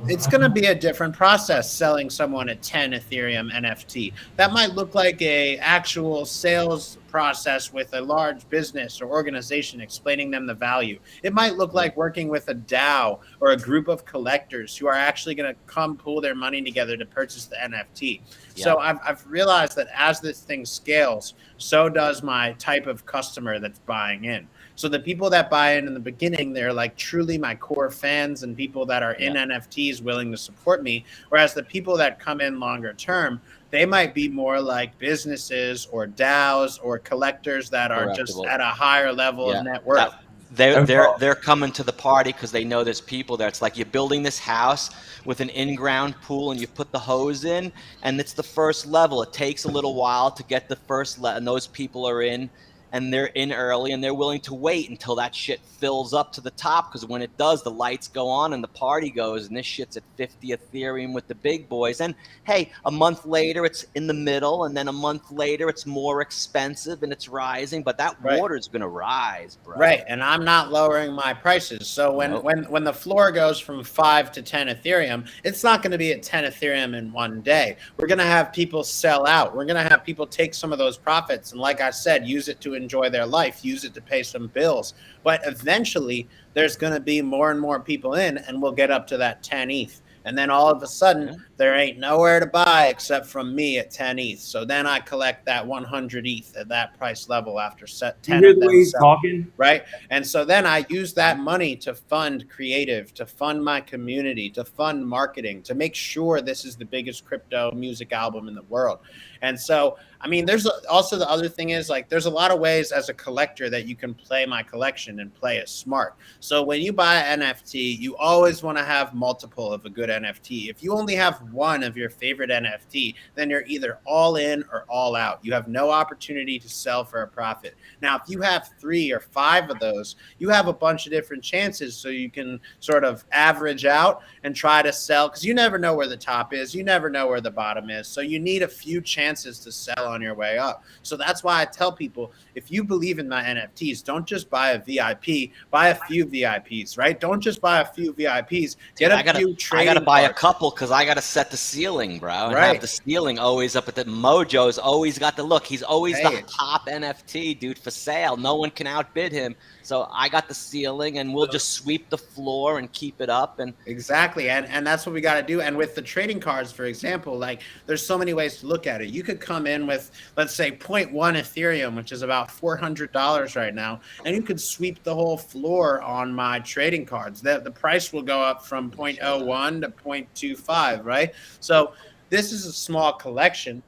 it's going to be a different process selling someone a 10 Ethereum NFT. That might look like a actual sales process with a large business or organization explaining them the value. It might look like working with a DAO or a group of collectors who are actually going to come pool their money together to purchase the NFT. So I've realized that as this thing scales, so does my type of customer that's buying in. So the people that buy in the beginning, they're like truly my core fans and people that are in NFTs willing to support me. Whereas the people that come in longer term, they might be more like businesses or DAOs or collectors that are just at a higher level of net worth. They're coming to the party because they know there's people there. It's like you're building this house with an in-ground pool and you put the hose in, and it's the first level. It takes a little while to get the first and those people are in, and they're in early, and they're willing to wait until that shit fills up to the top, because when it does, the lights go on and the party goes, and this shit's at 50 Ethereum with the big boys. And hey, a month later it's in the middle, and then a month later it's more expensive and it's rising, but that water's gonna rise, bro. Right, and I'm not lowering my prices. So when the floor goes from 5 to 10 Ethereum, it's not going to be at 10 Ethereum in one day. We're going to have people sell out. We're going to have people take some of those profits and, like I said, use it to enjoy their life, use it to pay some bills. But eventually, there's going to be more and more people in, and we'll get up to that 10 ETH. And then all of a sudden, there ain't nowhere to buy except from me at 10 ETH. So then I collect that 100 ETH at that price level after set 10 of them talking, right? And so then I use that money to fund creative, to fund my community, to fund marketing, to make sure this is the biggest crypto music album in the world. And so, I mean, there's also the other thing is, like, there's a lot of ways as a collector that you can play my collection and play it smart. So when you buy an NFT, you always want to have multiple of a good NFT. If you only have one of your favorite NFT, then you're either all in or all out. You have no opportunity to sell for a profit. Now, if you have 3 or 5 of those, you have a bunch of different chances, so you can sort of average out and try to sell, because you never know where the top is. You never know where the bottom is. So you need a few chances to sell on your way up. So that's why I tell people, if you believe in my NFTs, don't just buy a VIP, buy a few VIPs, right? Don't just buy a few VIPs. Get a few trading I gotta buy cards. a couple because I gotta set the ceiling, bro. And Right. have the ceiling always up at the Mojo's always got the look. He's always the top NFT dude for sale. No one can outbid him. So I got the ceiling, and we'll just sweep the floor and keep it up. And exactly, and that's what we got to do. And with the trading cards, for example, like, there's so many ways to look at it. You could come in with, let's say, 0.1 Ethereum, which is about $400 right now, and you could sweep the whole floor on my trading cards. The price will go up from 0.01 to 0.25, right? So this is a small collection.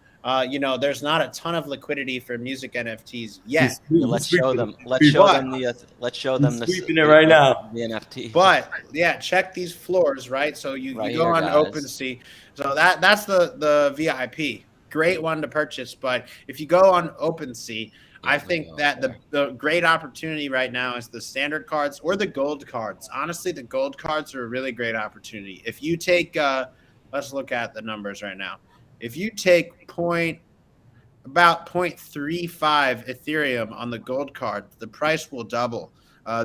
You know, there's not a ton of liquidity for music NFTs yet. let's show them. Let's show them the sweeping it right now. The NFT. But yeah, check these floors, right? So you go on OpenSea. So that's the VIP. Great one to purchase. But if you go on OpenSea, I think that the great opportunity right now is the standard cards or the gold cards. Honestly, the gold cards are a really great opportunity. If you take, let's look at the numbers right now. If you take about 0.35 Ethereum on the gold card, the price will double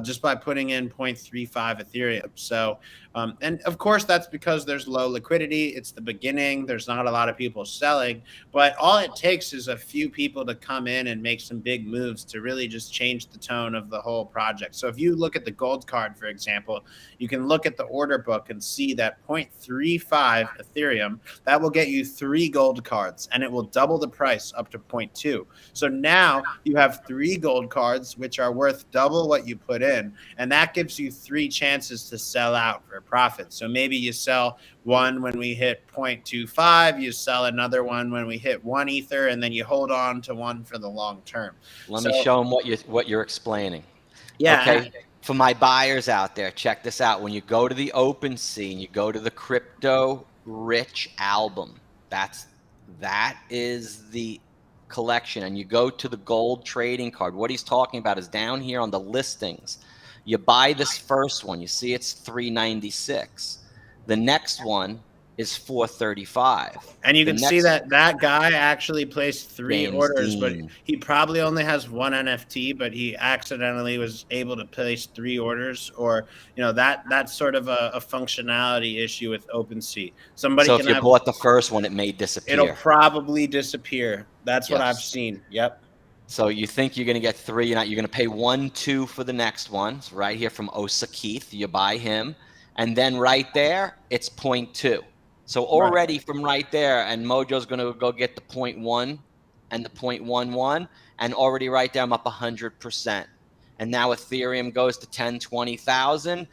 just by putting in 0.35 Ethereum. So, and of course, that's because there's low liquidity. It's the beginning. There's not a lot of people selling, but all it takes is a few people to come in and make some big moves to really just change the tone of the whole project. So if you look at the gold card, for example, you can look at the order book and see that 0.35 Ethereum, that will get you 3 gold cards, and it will double the price up to 0.2. So now you have 3 gold cards, which are worth double what you put in, and that gives you 3 chances to sell out for profit. So maybe you sell one when we hit 0.25, you sell another one when we hit 1 Ether, and then you hold on to one for the long term. Let me show them what you're explaining. Yeah. Okay. For my buyers out there, check this out. When you go to the OpenSea and you go to the Crypto Rich album, that is the collection, and you go to the gold trading card. What he's talking about is down here on the listings. You buy this first one, you see it's $396. The next one is 435. And you The can see next that guy actually placed 3 James orders, but Dean. he probably only has one NFT, but he accidentally was able to place 3 orders, or that's sort of a functionality issue with OpenSea. Somebody So if can you have bought the first one, it may it'll disappear. probably disappear. That's what I've Yes. seen. Yep. So you think you're going to get 3, you're going to pay 1, 2 for the next ones, right here from Osa Keith. You buy him, and then right there, it's 0.2. So already from right there, and Mojo's going to go get the 0.1 and the 0.11, and already right there, I'm up 100%. And now Ethereum goes to 10, 20,000.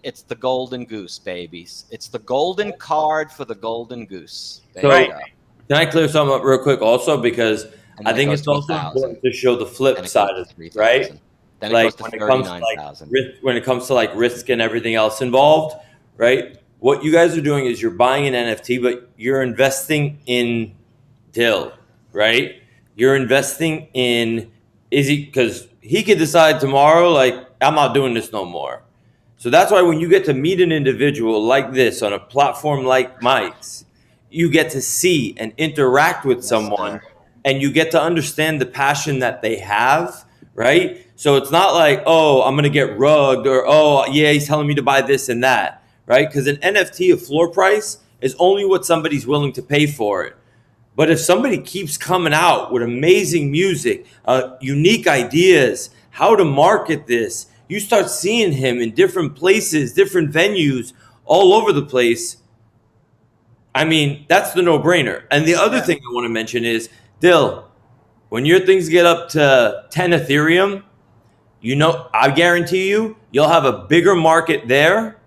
It's the golden goose, babies. It's the golden card for the golden goose. There So you go. can I clear something up real quick also? Because And I then it think goes it's to also 1,000. important to show the flip Then it side goes of to it, right? 3,000. Then it Like goes to when it comes to like 39,000. risk, when it comes to like risk and everything else involved, right? What you guys are doing is you're buying an NFT, but you're investing in Dill, right? You're investing in because he could decide tomorrow, like, I'm not doing this no more. So that's why when you get to meet an individual like this on a platform like Mike's, you get to see and interact with Yes, someone, sir. and you get to understand the passion that they have, right? So it's not like, oh, I'm going to get rugged, or, oh, yeah, he's telling me to buy this and that, right? Because an NFT, a floor price, is only what somebody's willing to pay for it. But if somebody keeps coming out with amazing music, unique ideas, how to market this, you start seeing him in different places, different venues, all over the place. I mean, that's the no-brainer. And the other thing I want to mention is, Dill, when your things get up to 10 Ethereum, I guarantee you'll have a bigger market there.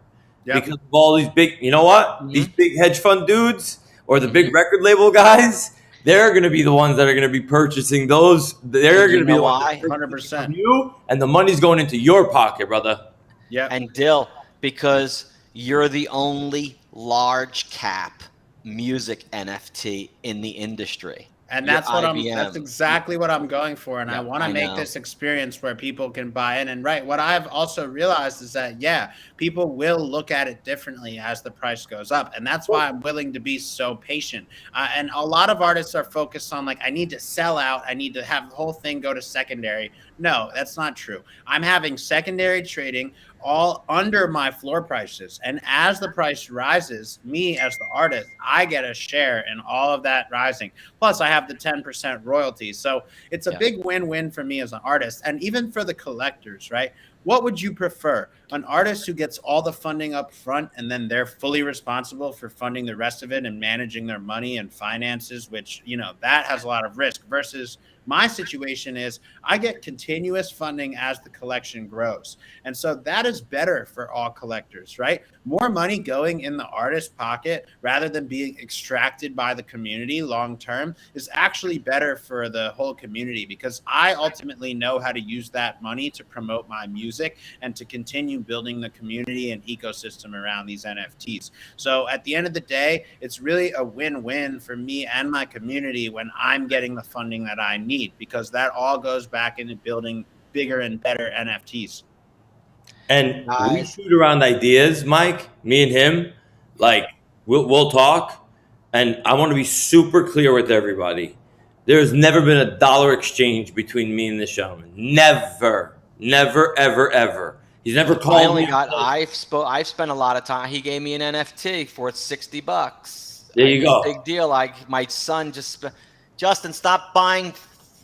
Yep. Because of all these big, you know what? These big hedge fund dudes or the big record label guys, they're going to be the ones that are going to be purchasing those. They're And you going to be know the ones why? that are purchasing 100%. from you, and the money's going into your pocket, brother. Yep. And Dill, because you're the only large cap music NFT in the industry. And You're that's what IBM. that's exactly what I'm going for. And I Yep, want to I make know. this experience where people can buy in. And what I've also realized is that, yeah, people will look at it differently as the price goes up. And that's why I'm willing to be so patient. And a lot of artists are focused on, like, I need to sell out. I need to have the whole thing go to secondary. No, that's not true. I'm having secondary trading all under my floor prices. And as the price rises, me as the artist, I get a share in all of that rising. Plus, I have the 10% royalty. So it's a big win-win for me as an artist, and even for the collectors, right? What would you prefer? An artist who gets all the funding up front and then they're fully responsible for funding the rest of it and managing their money and finances, which, that has a lot of risk, versus my situation is I get continuous funding as the collection grows. And so that is better for all collectors, right? More money going in the artist's pocket rather than being extracted by the community long term is actually better for the whole community, because I ultimately know how to use that money to promote my music and to continue building the community and ecosystem around these NFTs. So at the end of the day, it's really a win-win for me and my community when I'm getting the funding that I need, because that all goes back into building bigger and better NFTs. And we Guys, shoot around ideas, Mike, me and him. Like, we'll talk. And I want to be super clear with everybody. There's never been a dollar exchange between me and this gentleman. Never. Never, ever, ever. He's never called me. I've spent a lot of time. He gave me an NFT for $60. There you go. Big deal. Like, my son Justin, stop buying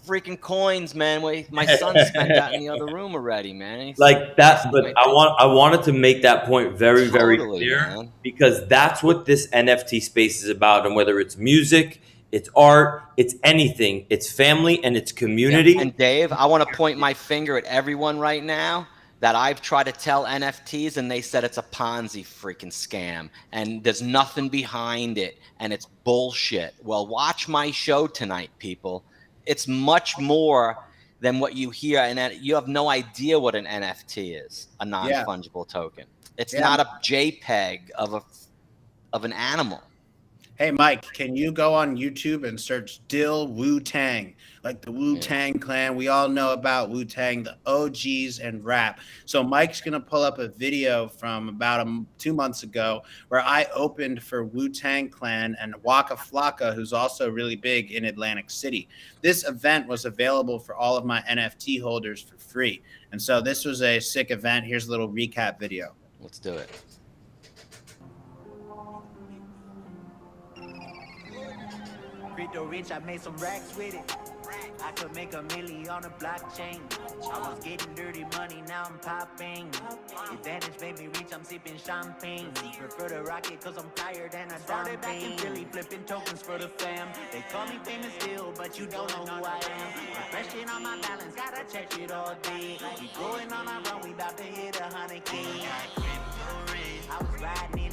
freaking coins, man. My son spent that in the other room already, man. Like that, but I wanted to make that point very, very clear, man. because that's what this NFT space is about. And whether it's music, it's art, it's anything, it's family and it's community. Yeah. And Dave, I want to point my finger at everyone right now that I've tried to tell NFTs, and they said it's a Ponzi freaking scam and there's nothing behind it and it's bullshit. Well, watch my show tonight, people. It's much more than what you hear, and you have no idea what an NFT is, a non-fungible token. It's not a JPEG of an animal. Hey, Mike, can you go on YouTube and search Dill Wu-Tang? Like the Wu-Tang Clan. We all know about Wu-Tang, the OGs and rap. So Mike's going to pull up a video from about 2 months ago where I opened for Wu-Tang Clan and Waka Flocka, who's also really big in Atlantic City. This event was available for all of my NFT holders for free. And so this was a sick event. Here's a little recap video. Let's do it. Crypto rich, I made some racks with it. I could make a million on a blockchain. I was getting dirty money, now I'm popping. Advantage made me rich, I'm sipping champagne. Prefer the rocket cause I'm tired and I started back in Philly, flipping tokens for the fam. They call me famous still, but you don't know who I am. Refreshing on my balance, gotta check it all day. We going on our run, we about to hit 100K. I was riding in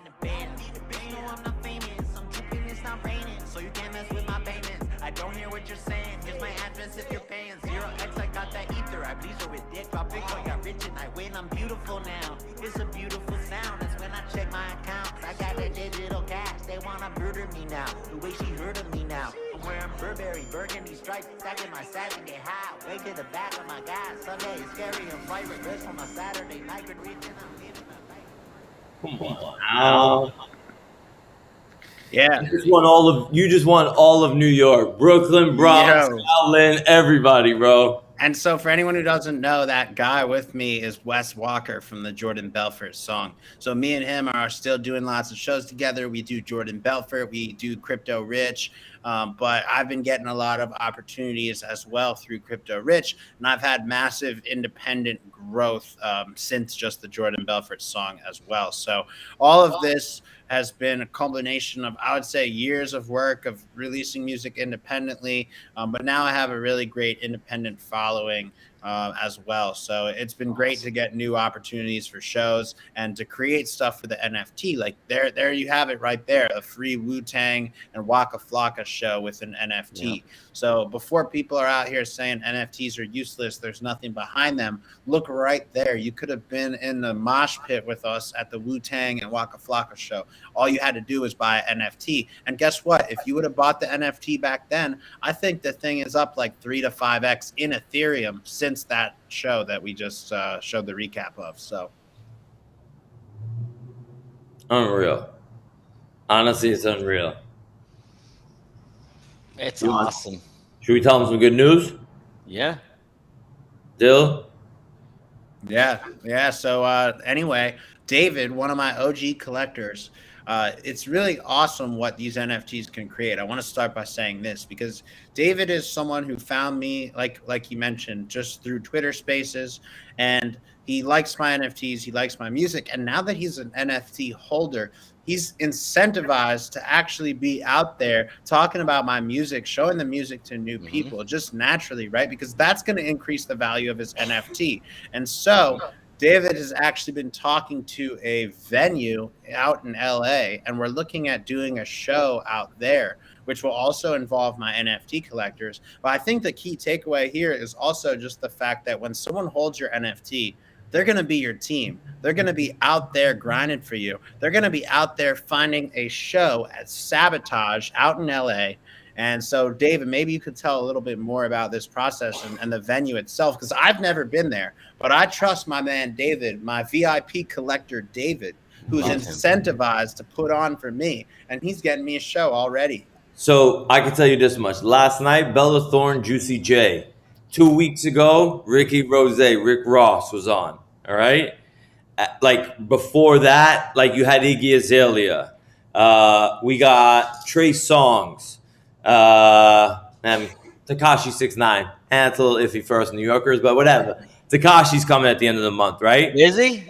the bed. You know I'm not famous, I'm tripping, it's not raining. So you can't mess with my payments. I don't hear what you're saying. Here's my address if you're paying 0x. I got that ether. I bleed her with dick. Drop Bitcoin, got rich and I win. I'm beautiful now. It's a beautiful sound. That's when I check my accounts. I got that digital cash. They wanna murder me now. The way she heard of me now. I'm wearing Burberry, burgundy stripes, stacking my stats and get high. Way to the back of my gas. Sunday is scary and bright. Regrets on my Saturday night. Good reaching. I'm living my life. Come on now. Yeah. You just want all of New York, Brooklyn, Bronx, Yo. Scotland, everybody, bro. And so for anyone who doesn't know, that guy with me is Wes Walker from the Jordan Belfort song. So me and him are still doing lots of shows together. We do Jordan Belfort, we do Crypto Rich, but I've been getting a lot of opportunities as well through Crypto Rich, and I've had massive independent growth since just the Jordan Belfort song as well. So all of this has been a combination of, I would say, years of work of releasing music independently, but now I have a really great independent following as well. So it's been great to get new opportunities for shows and to create stuff for the NFT. Like there you have it right there, a free Wu-Tang and Waka Flocka show with an NFT. Yeah. So before people are out here saying NFTs are useless, there's nothing behind them, look right there. You could have been in the mosh pit with us at the Wu-Tang and Waka Flocka show. All you had to do was buy an NFT. And guess what? If you would have bought the NFT back then, I think the thing is up like 3 to 5x in Ethereum since that show that we just showed the recap of. So Unreal. Honestly, it's unreal. It's You want- awesome. Should we tell them some good news? Yeah. Dill? yeah. So anyway, David, one of my OG collectors, it's really awesome what these NFTs can create. I want to start by saying this because David is someone who found me, like you mentioned, just through Twitter Spaces, and he likes my NFTs, he likes my music, and now that he's an NFT holder, he's incentivized to actually be out there talking about my music, showing the music to new people, just naturally, right? Because that's going to increase the value of his NFT. And so David has actually been talking to a venue out in LA, and we're looking at doing a show out there, which will also involve my NFT collectors. But I think the key takeaway here is also just the fact that when someone holds your NFT, they're going to be your team. They're going to be out there grinding for you. They're going to be out there finding a show at Sabotage out in LA. And so, David, maybe you could tell a little bit more about this process and the venue itself, because I've never been there, but I trust my man, David, my VIP collector, David, who's incentivized to put on for me, and he's getting me a show already. So I can tell you this much. Last night, Bella Thorne, Juicy J. 2 weeks ago, Ricky Rose, Rick Ross was on. All right. Like before that, like you had Iggy Azalea. We got Trey Songz. And Tekashi 6ix9ine. And it's a little iffy for us New Yorkers, but whatever. Tekashi's coming at the end of the month, right? Is he?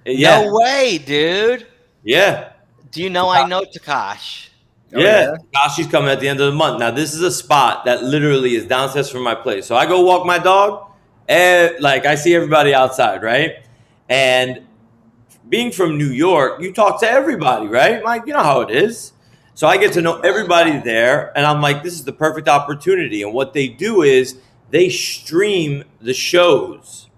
Yeah. No way, dude. Yeah. Do you know I know Takash? Yeah, Tashi's coming at the end of the month. Now, this is a spot that literally is downstairs from my place. So I go walk my dog, and like I see everybody outside, right? And being from New York, you talk to everybody, right? Like, you know how it is. So I get to know everybody there, and I'm like, this is the perfect opportunity. And what they do is they stream the shows.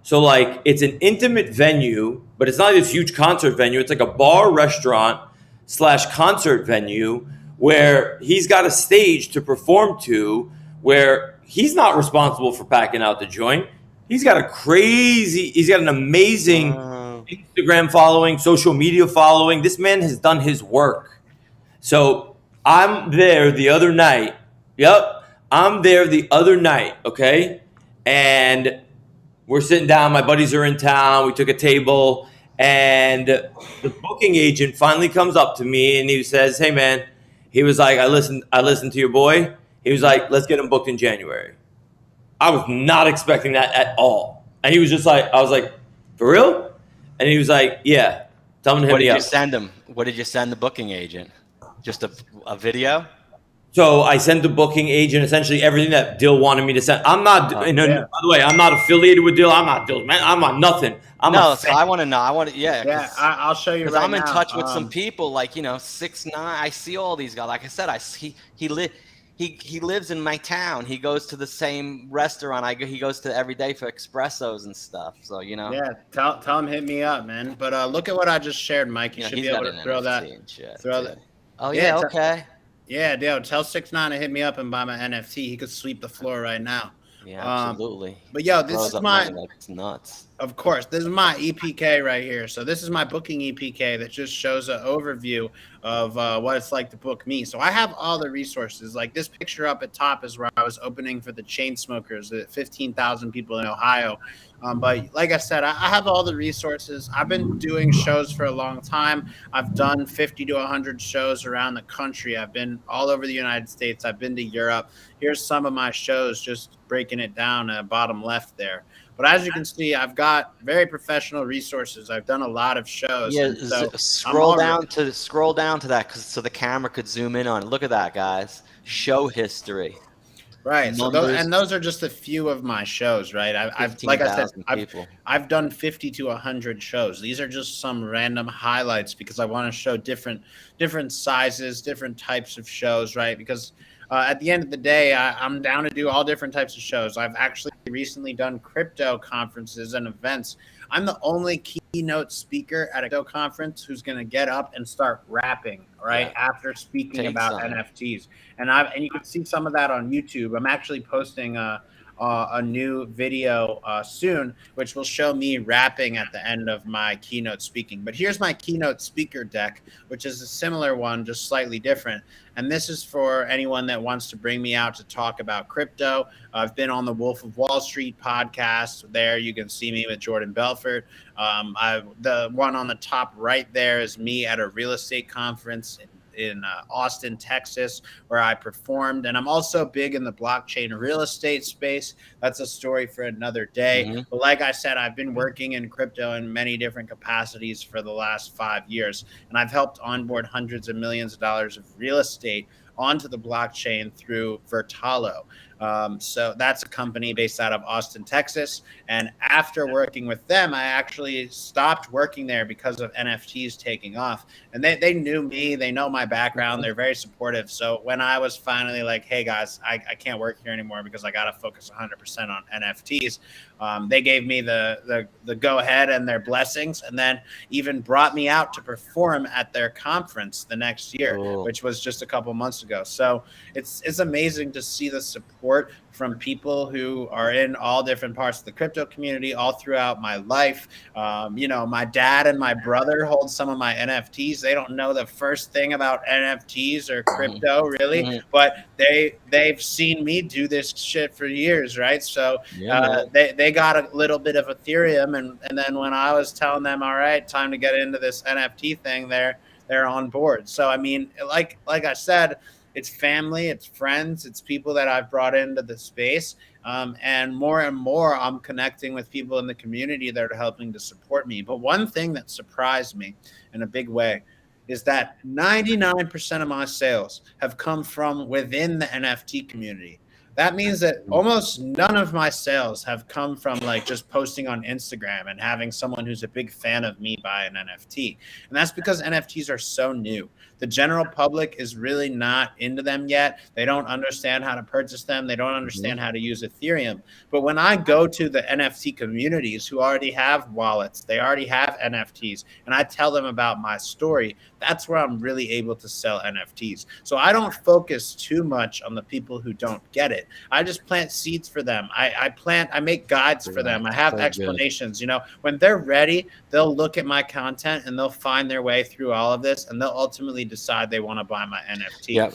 So like it's an intimate venue, but it's not this huge concert venue. It's like a bar restaurant / concert venue where he's got a stage to perform to, where he's not responsible for packing out the joint. He's got an amazing Instagram following, social media following. This man has done his work. So I'm there the other night. Yep. I'm there the other night. Okay. And we're sitting down. My buddies are in town. We took a table, and the booking agent finally comes up to me and he says, "Hey man," he was like, I listened to your boy. He was like, "Let's get him booked in January." I was not expecting that at all. And he was just like, I was like, "For real?" And he was like, "Yeah, tell him to hit What me did up." you send him? What did you send the booking agent? Just a video? So I sent the booking agent essentially everything that Dill wanted me to send. I'm not, by the way, I'm not affiliated with Dill. I'm not Dill, man. I'm on nothing. So I want to know. I'll show you. Because Right I'm in now. touch with some people, like 6ix9ine. I see all these guys. Like I said, he lives in my town. He goes to the same restaurant. He goes to every day for espressos and stuff. So Yeah, tell him hit me up, man. But look at what I just shared, Mike. You should be able to throw that. Oh yeah, okay. Yeah, Dale, tell 6ix9ine to hit me up and buy my NFT. He could sweep the floor right now. Yeah, absolutely. But yo, this is my, like it's nuts. Of course, this is my EPK right here. So this is my booking EPK that just shows an overview of what it's like to book me. So I have all the resources. Like this picture up at top is where I was opening for the Chainsmokers, the 15,000 people in Ohio. But like I said, I have all the resources. I've been doing shows for a long time. I've done 50 to 100 shows around the country. I've been all over the United States. I've been to Europe. Here's some of my shows, just breaking it down bottom left there. But as you can see, I've got very professional resources. I've done a lot of shows. Yeah, so scroll down to that so the camera could zoom in on it. Look at that, guys. Show history. Right. So those are just a few of my shows, right? I've like I said, I've done 50 to 100 shows. These are just some random highlights because I want to show different sizes, different types of shows, right? Because at the end of the day, I'm down to do all different types of shows. I've actually recently done crypto conferences and events. I'm the only keynote speaker at a crypto conference who's going to get up and start rapping right after speaking about NFTs. And you can see some of that on YouTube. I'm actually posting a new video soon, which will show me rapping at the end of my keynote speaking. But here's my keynote speaker deck, which is a similar one, just slightly different. And this is for anyone that wants to bring me out to talk about crypto. I've been on the Wolf of Wall Street podcast. There you can see me with Jordan Belfort. The one on the top right there is me at a real estate conference in Austin, Texas, where I performed. And I'm also big in the blockchain real estate space. That's a story for another day. Mm-hmm. But like I said, I've been working in crypto in many different capacities for the last 5 years. And I've helped onboard hundreds of millions of dollars of real estate onto the blockchain through Vertalo. So that's a company based out of Austin, Texas. And after working with them, I actually stopped working there because of NFTs taking off. And they knew me, they know my background, they're very supportive. So when I was finally like, hey guys, I can't work here anymore because I got to focus 100% on NFTs, they gave me the go ahead and their blessings, and then even brought me out to perform at their conference the next year, which was just a couple months ago. So it's amazing to see the support from people who are in all different parts of the crypto community all throughout my life. My dad and my brother hold some of my NFTs. They don't know the first thing about NFTs or crypto really, but they've seen me do this shit for years, right? So they got a little bit of Ethereum, and then when I was telling them, all right, time to get into this NFT thing, they're on board. So I mean, like I said, it's family, it's friends, it's people that I've brought into the space. And more I'm connecting with people in the community that are helping to support me. But one thing that surprised me in a big way is that 99% of my sales have come from within the NFT community. that means that almost none of my sales have come from like just posting on Instagram and having someone who's a big fan of me buy an NFT. And that's because NFTs are so new. The general public is really not into them yet. They don't understand how to purchase them. They don't understand how to use Ethereum. But when I go to the NFT communities who already have wallets, they already have NFTs, and I tell them about my story, that's where I'm really able to sell NFTs. So I don't focus too much on the people who don't get it. I just plant seeds for them. I make guides for them. I have explanations. You know, when they're ready, they'll look at my content and they'll find their way through all of this, and they'll ultimately decide they want to buy my NFT. Yeah,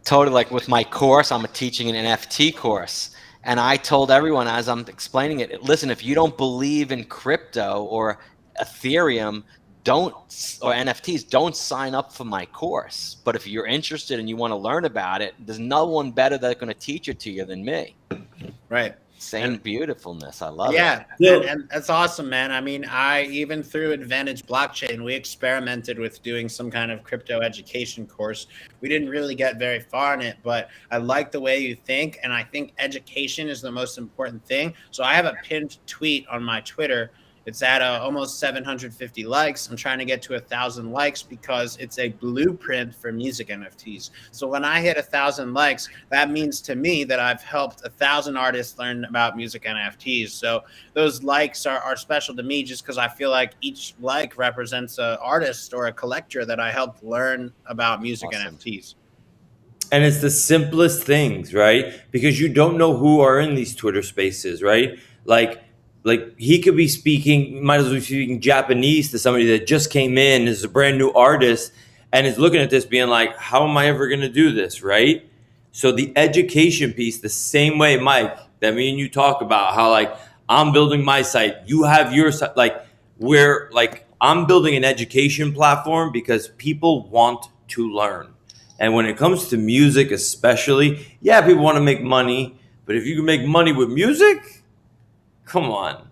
totally. Like with my course, I'm teaching an NFT course. And I told everyone as I'm explaining it, listen, if you don't believe in crypto or Ethereum, or NFTs, don't sign up for my course. But if you're interested and you want to learn about it, there's no one better that's going to teach it to you than me. Right. Same beautifulness. I love it. Yeah. And that's awesome, man. I mean, even through Advantage Blockchain, we experimented with doing some kind of crypto education course. We didn't really get very far in it, but I like the way you think. And I think education is the most important thing. So I have a pinned tweet on my Twitter. It's at almost 750 likes. I'm trying to get to 1,000 likes because it's a blueprint for music NFTs. So when I hit 1,000 likes, that means to me that I've helped 1,000 artists learn about music NFTs. So those likes are special to me just because I feel like each like represents an artist or a collector that I helped learn about music NFTs. And it's the simplest things, right? Because you don't know who are in these Twitter spaces, right? Like he could be speaking, might as well be speaking Japanese to somebody that just came in, is a brand new artist, and is looking at this being like, how am I ever going to do this, right? So the education piece, the same way, Mike, that me and you talk about how like, I'm building my site, you have your site, I'm building an education platform because people want to learn. And when it comes to music especially, yeah, people want to make money, but if you can make money with music, come on.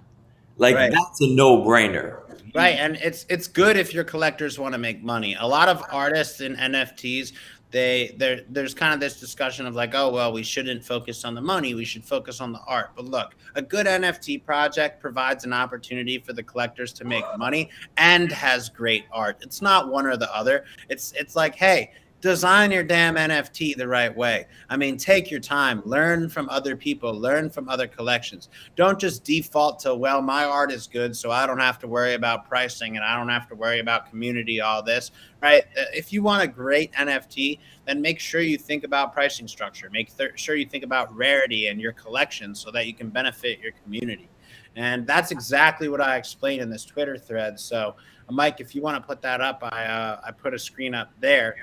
That's a no-brainer. Right, and it's good if your collectors want to make money. A lot of artists in NFTs, there's kind of this discussion of like, oh, well, we shouldn't focus on the money. We should focus on the art. But look, a good NFT project provides an opportunity for the collectors to make money and has great art. It's not one or the other. It's like, hey, design your damn NFT the right way. I mean, take your time, learn from other people, learn from other collections. Don't just default to, well, my art is good, so I don't have to worry about pricing and I don't have to worry about community, all this, right? If you want a great NFT, then make sure you think about pricing structure. Make sure you think about rarity and your collection so that you can benefit your community. And that's exactly what I explained in this Twitter thread. So, Mike, if you want to put that up, I put a screen up there.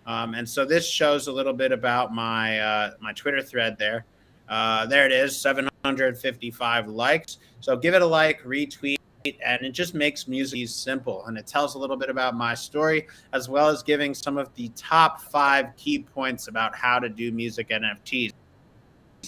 And so this shows a little bit about my my Twitter thread there. There it is, 755 likes. So give it a like, retweet, and it just makes music simple. And it tells a little bit about my story, as well as giving some of the top 5 key points about how to do music NFTs,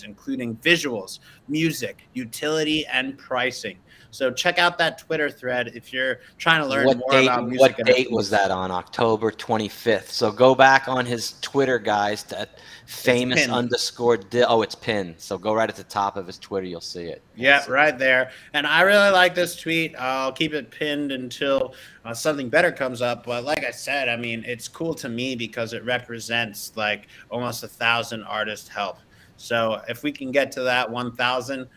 including visuals, music, utility, and pricing. So check out that Twitter thread if you're trying to learn more about music. What date was that on? October 25th. So go back on his Twitter, guys, to famous _ oh, it's pinned. So go right at the top of his Twitter. You'll see it. Yeah, right there. And I really like this tweet. I'll keep it pinned until something better comes up. But like I said, I mean, it's cool to me because it represents like almost 1,000 artist help. So if we can get to that 1,000,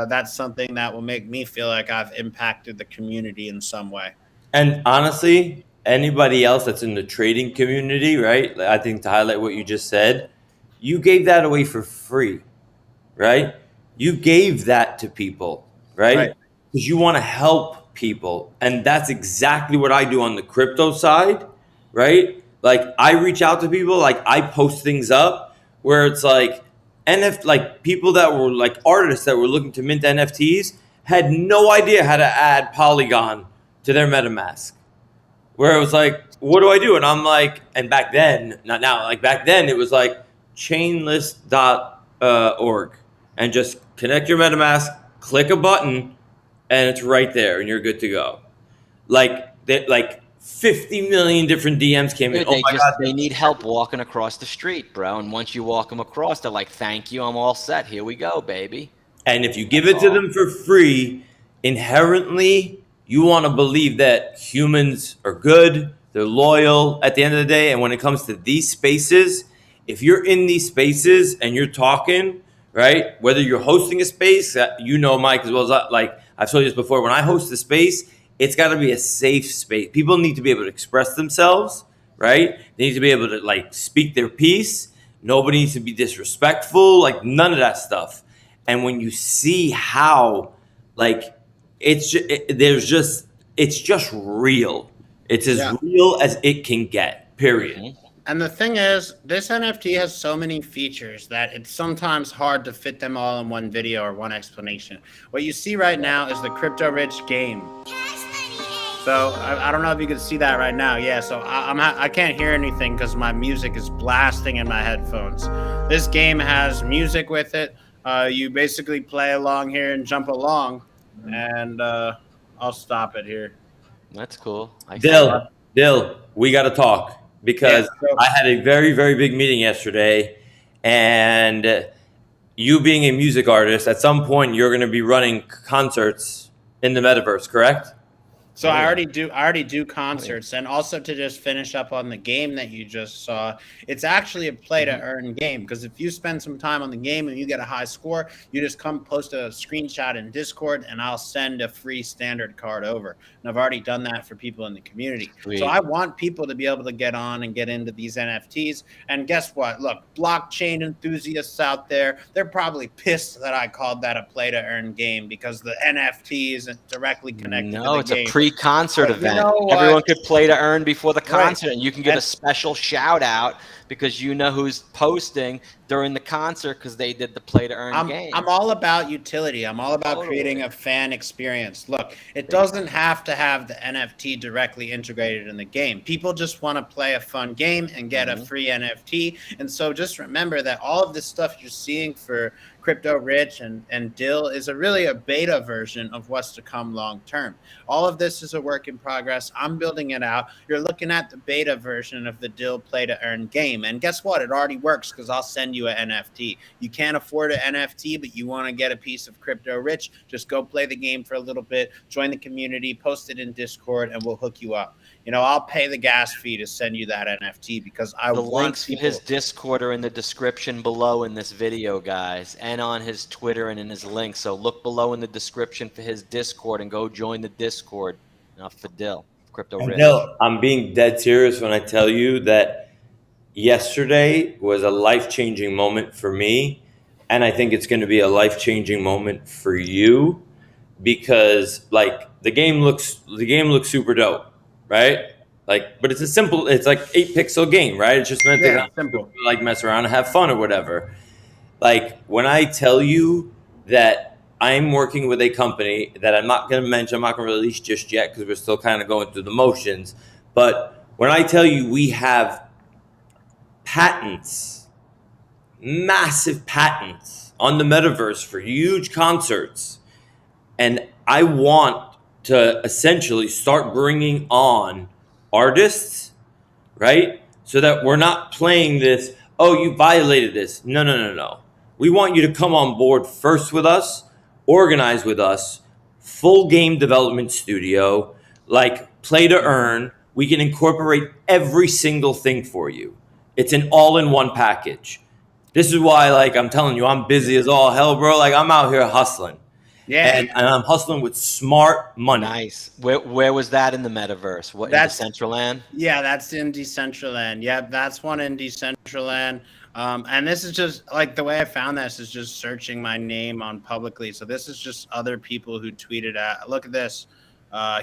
that's something that will make me feel like I've impacted the community in some way. And honestly, anybody else that's in the trading community, right? I think to highlight what you just said, you gave that away for free, right? You gave that to people, right? Because you want to help people. And that's exactly what I do on the crypto side, right? Like I reach out to people, like I post things up where it's like, people that were like artists that were looking to mint NFTs had no idea how to add Polygon to their MetaMask. Where it was like, what do I do? And I'm like, and back then, not now, like back then it was like chainlist.org and just connect your MetaMask, click a button, and it's right there and you're good to go. Like 50 million different DMs came in. Dude, Oh my God. they need help walking across the street, bro. And once you walk them across, they're like, "Thank you, I'm all set. Here we go, baby." And if you give That's it to all. them for free, inherently, you want to believe that humans are good, they're loyal at the end of the day. And when it comes to these spaces, if you're in these spaces and you're talking, right, whether you're hosting a space, you know, Mike, as well as like I've told you this before, when I host a space, it's got to be a safe space. People need to be able to express themselves, right? They need to be able to like speak their piece. Nobody needs to be disrespectful, like none of that stuff. And when you see how, like, it's just real. It's as real as it can get. Period. Mhm. And the thing is, this NFT has so many features that it's sometimes hard to fit them all in one video or one explanation. What you see right now is the Crypto Rich game. So I don't know if you can see that right now. Yeah, so I can't hear anything because my music is blasting in my headphones. This game has music with it. You basically play along here and jump along, and I'll stop it here. That's cool. Dill, we got to talk because Yeah, so- I had a very, very big meeting yesterday, and you being a music artist, at some point you're going to be running concerts in the metaverse, correct? So I already do concerts, and also to just finish up on the game that you just saw, it's actually a play to earn game, because if you spend some time on the game and you get a high score, you just come post a screenshot in Discord and I'll send a free standard card over. And I've already done that for people in the community. Sweet. So I want people to be able to get on and get into these NFTs. And guess what? Look, blockchain enthusiasts out there, they're probably pissed that I called that a play to earn game because the NFT isn't directly connected to the No, it's game. a pre-concert But you event. know what? Everyone could play to earn before the Right. concert, and you can get a And- special shout out because you know who's posting during the concert because they did the play to earn game. I'm all about utility. I'm all about Totally. creating a fan experience. Look, it doesn't have to have the NFT directly integrated in the game. People just want to play a fun game and get a free NFT. And so just remember that all of this stuff you're seeing for Crypto Rich and Dill is really a beta version of what's to come long term. All of this is a work in progress. I'm building it out. You're looking at the beta version of the Dill play to earn game. And guess what? It already works because I'll send you an NFT. You can't afford an NFT, but you want to get a piece of Crypto Rich, just go play the game for a little bit, join the community, post it in Discord, and we'll hook you up. You know, I'll pay the gas fee to send you that NFT because I The want links for people. his Discord are in the description below in this video, guys, and on his Twitter and in his link. So look below in the description for his Discord and go join the Discord for Dill, Crypto And Rich. Dill, I'm being dead serious when I tell you that yesterday was a life-changing moment for me, and I think it's going to be a life-changing moment for you because like the game looks super dope, right? Like, but it's like 8-pixel game, right? It's just meant to kind of simple. like mess around and have fun or whatever. Like when I tell you that I'm working with a company that I'm not going to mention, I'm not going to release just yet because we're still kind of going through the motions. But when I tell you we have patents, massive patents on the metaverse for huge concerts, and I want to essentially start bringing on artists, right? So that we're not playing this, oh, you violated this. No. We want you to come on board first with us, organize with us, full game development studio, like play to earn. We can incorporate every single thing for you. It's an all-in-one package. This is why, like, I'm telling you, I'm busy as all hell, bro. Like, I'm out here hustling. Yeah. And I'm hustling with smart money. Nice. Where was that in the metaverse? What, in Decentraland? Yeah, that's in Decentraland. Yeah, that's one in Decentraland. And this is just like the way I found this is just searching my name on publicly. So this is just other people who tweeted at. Look at this.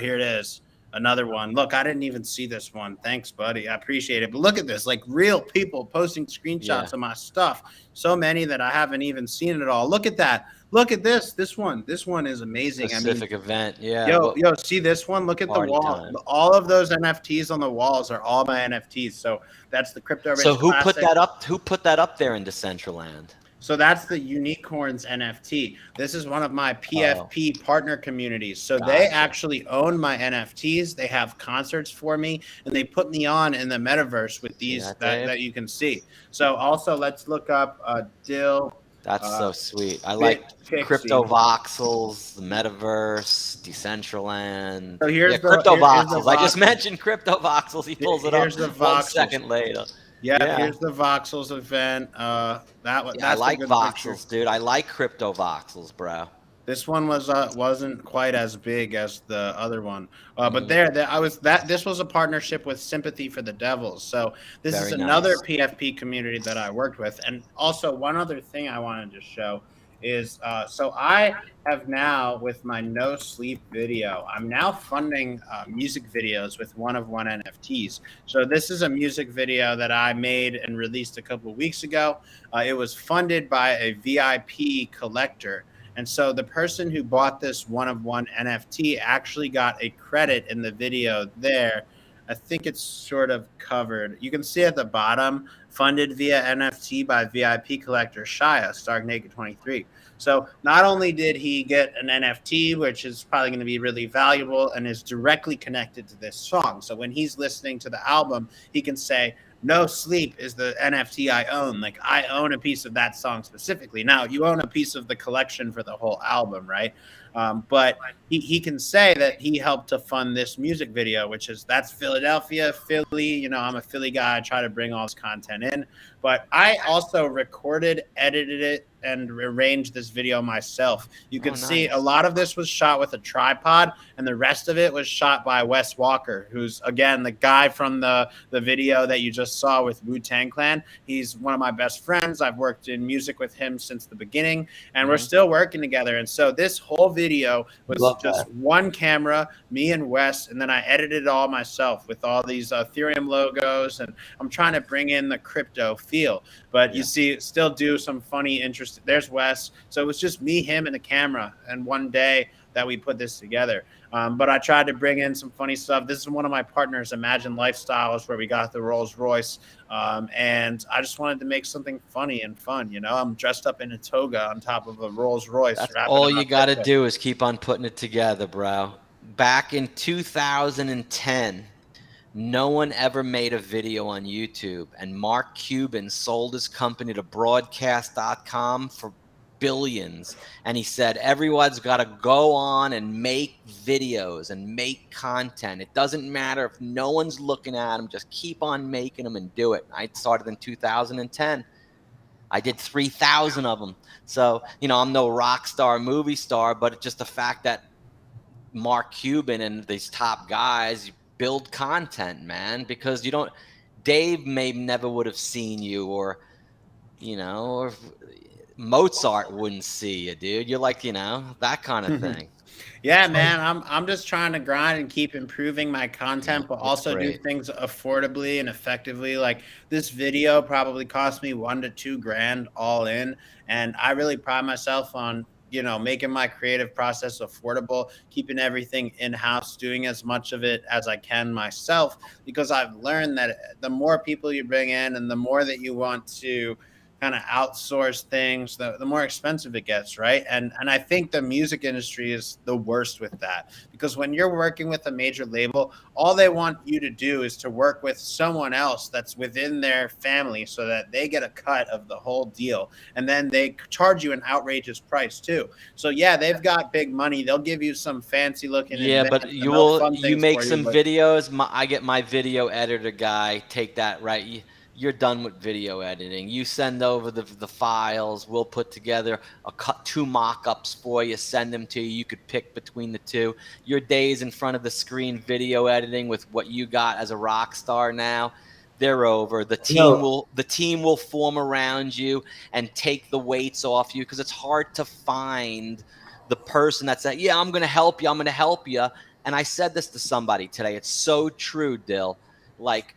Here it is. Another one. Look, I didn't even see this one. Thanks, buddy. I appreciate it. But look at this, like real people posting screenshots of my stuff. So many that I haven't even seen it all. Look at that. Look at this. This one is amazing. Specific event. Yeah. Yo, see this one? Look at the wall. Time. All of those NFTs on the walls are all my NFTs. So that's the Crypto Rich So who put Classic. that up? Who put that up there in Decentraland? So that's the Unicorns NFT. This is one of my PFP partner communities. So they Gotcha. actually own my NFTs. They have concerts for me, and they put me on in the metaverse with See these that, Dave? that you can see. So also let's look up Dill That's so sweet. I like Bit Pixie. crypto voxels, the metaverse, Decentraland. So Yeah, here's crypto the voxels. I just voxels. mentioned crypto voxels. He pulls it up Here's the 1 second voxels. later. Yeah, Yeah. here's the voxels event. Yeah, I That's a like good picture. voxels, dude. I like crypto voxels, bro. This one wasn't quite as big as the other one, but Mm, I was that this was a partnership with Sympathy for the Devils. So this is very another nice. PFP community that I worked with, and also one other thing I wanted to show is so I have now with my No Sleep video, I'm now funding music videos with one of one NFTs. So this is a music video that I made and released a couple of weeks ago. It was funded by a VIP collector. And so the person who bought this one of one NFT actually got a credit in the video there. I think it's sort of covered. You can see at the bottom, funded via NFT by VIP collector Shia, Stark Naked 23. So not only did he get an NFT, which is probably going to be really valuable and is directly connected to this song. So when he's listening to the album, he can say, No Sleep is the NFT I own. Like I own a piece of that song specifically. Now you own a piece of the collection for the whole album, right? But he can say that he helped to fund this music video, that's Philadelphia, Philly. You know, I'm a Philly guy. I try to bring all this content in, but I also recorded, edited it, and arranged this video myself. You can see a lot of this was shot with a tripod, and the rest of it was shot by Wes Walker, who's again the guy from the video that you just saw with Wu-Tang Clan. He's one of my best friends. I've worked in music with him since the beginning, and we're still working together. And so this whole video was just one camera, me and Wes, and then I edited it all myself with all these Ethereum logos, and I'm trying to bring in the crypto feel. But you see, still do some funny, interesting. There's Wes. So it was just me, him, and the camera. And one day that we put this together. But I tried to bring in some funny stuff. This is one of my partners, Imagine Lifestyles, where we got the Rolls Royce. And I just wanted to make something funny and fun. You know, I'm dressed up in a toga on top of a Rolls Royce. That's all you got to do is keep on putting it together, bro. Back in 2010, no one ever made a video on YouTube, and Mark Cuban sold his company to broadcast.com for billions. And he said, everyone's got to go on and make videos and make content. It doesn't matter if no one's looking at them, just keep on making them and do it. I started in 2010. I did 3,000 of them. So, you know, I'm no rock star, movie star, but it's just the fact that Mark Cuban and these top guys build content, man, because Dave may never would have seen you, or, you know, or Mozart wouldn't see you, dude. You're like, you know, that kind of thing. Yeah, man, I'm just trying to grind and keep improving my content, but also do things affordably and effectively. Like this video probably cost me $1 to $2 grand all in, and I really pride myself on, you know, making my creative process affordable, keeping everything in-house, doing as much of it as I can myself, because I've learned that the more people you bring in and the more that you want to kind of outsource things, the more expensive it gets, right? And I think the music industry is the worst with that, because when you're working with a major label, all they want you to do is to work with someone else that's within their family so that they get a cut of the whole deal. And then they charge you an outrageous price too. So yeah, they've got big money. They'll give you some fancy looking. Yeah, but you make some videos. I get my video editor guy, take that, right? You're done with video editing. You send over the files. We'll put together two mock-ups for you, send them to you. You could pick between the two. Your days in front of the screen video editing with what you got as a rock star now, they're over. The team will form around you and take the weights off you, because it's hard to find the person that's like, yeah, I'm going to help you. I'm going to help you. And I said this to somebody today. It's so true, Dill. Like,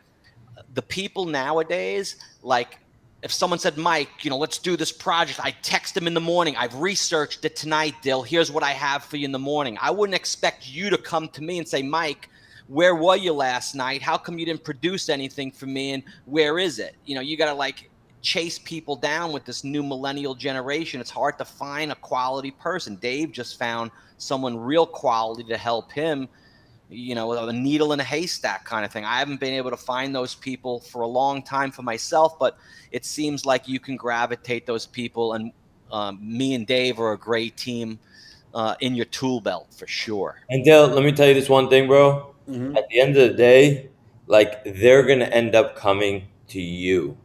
the people nowadays, like if someone said, Mike, you know, let's do this project, I text them in the morning. I've researched it tonight, Dill. Here's what I have for you in the morning. I wouldn't expect you to come to me and say, Mike, where were you last night? How come you didn't produce anything for me? And where is it? You know, you got to, like, chase people down with this new millennial generation. It's hard to find a quality person. Dave just found someone real quality to help him, you know, a needle in a haystack kind of thing. I haven't been able to find those people for a long time for myself, but it seems like you can gravitate those people, and me and Dave are a great team in your tool belt for sure. And Dale, let me tell you this one thing, bro. Mhm. At the end of the day, like, they're gonna end up coming to you.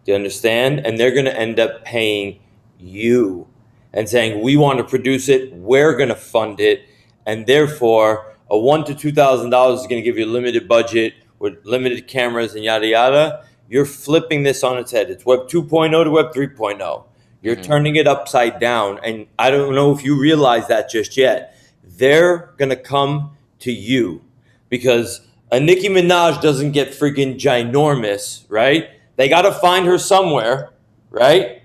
Do you understand? And they're gonna end up paying you and saying, "We want to produce it. We're gonna fund it," and therefore, a $1,000 to $2,000 is gonna give you a limited budget with limited cameras and yada yada. You're flipping this on its head. It's Web 2.0 to Web 3.0. You're turning it upside down, and I don't know if you realize that just yet. They're gonna come to you because a Nicki Minaj doesn't get freaking ginormous, right? They got to find her somewhere, right?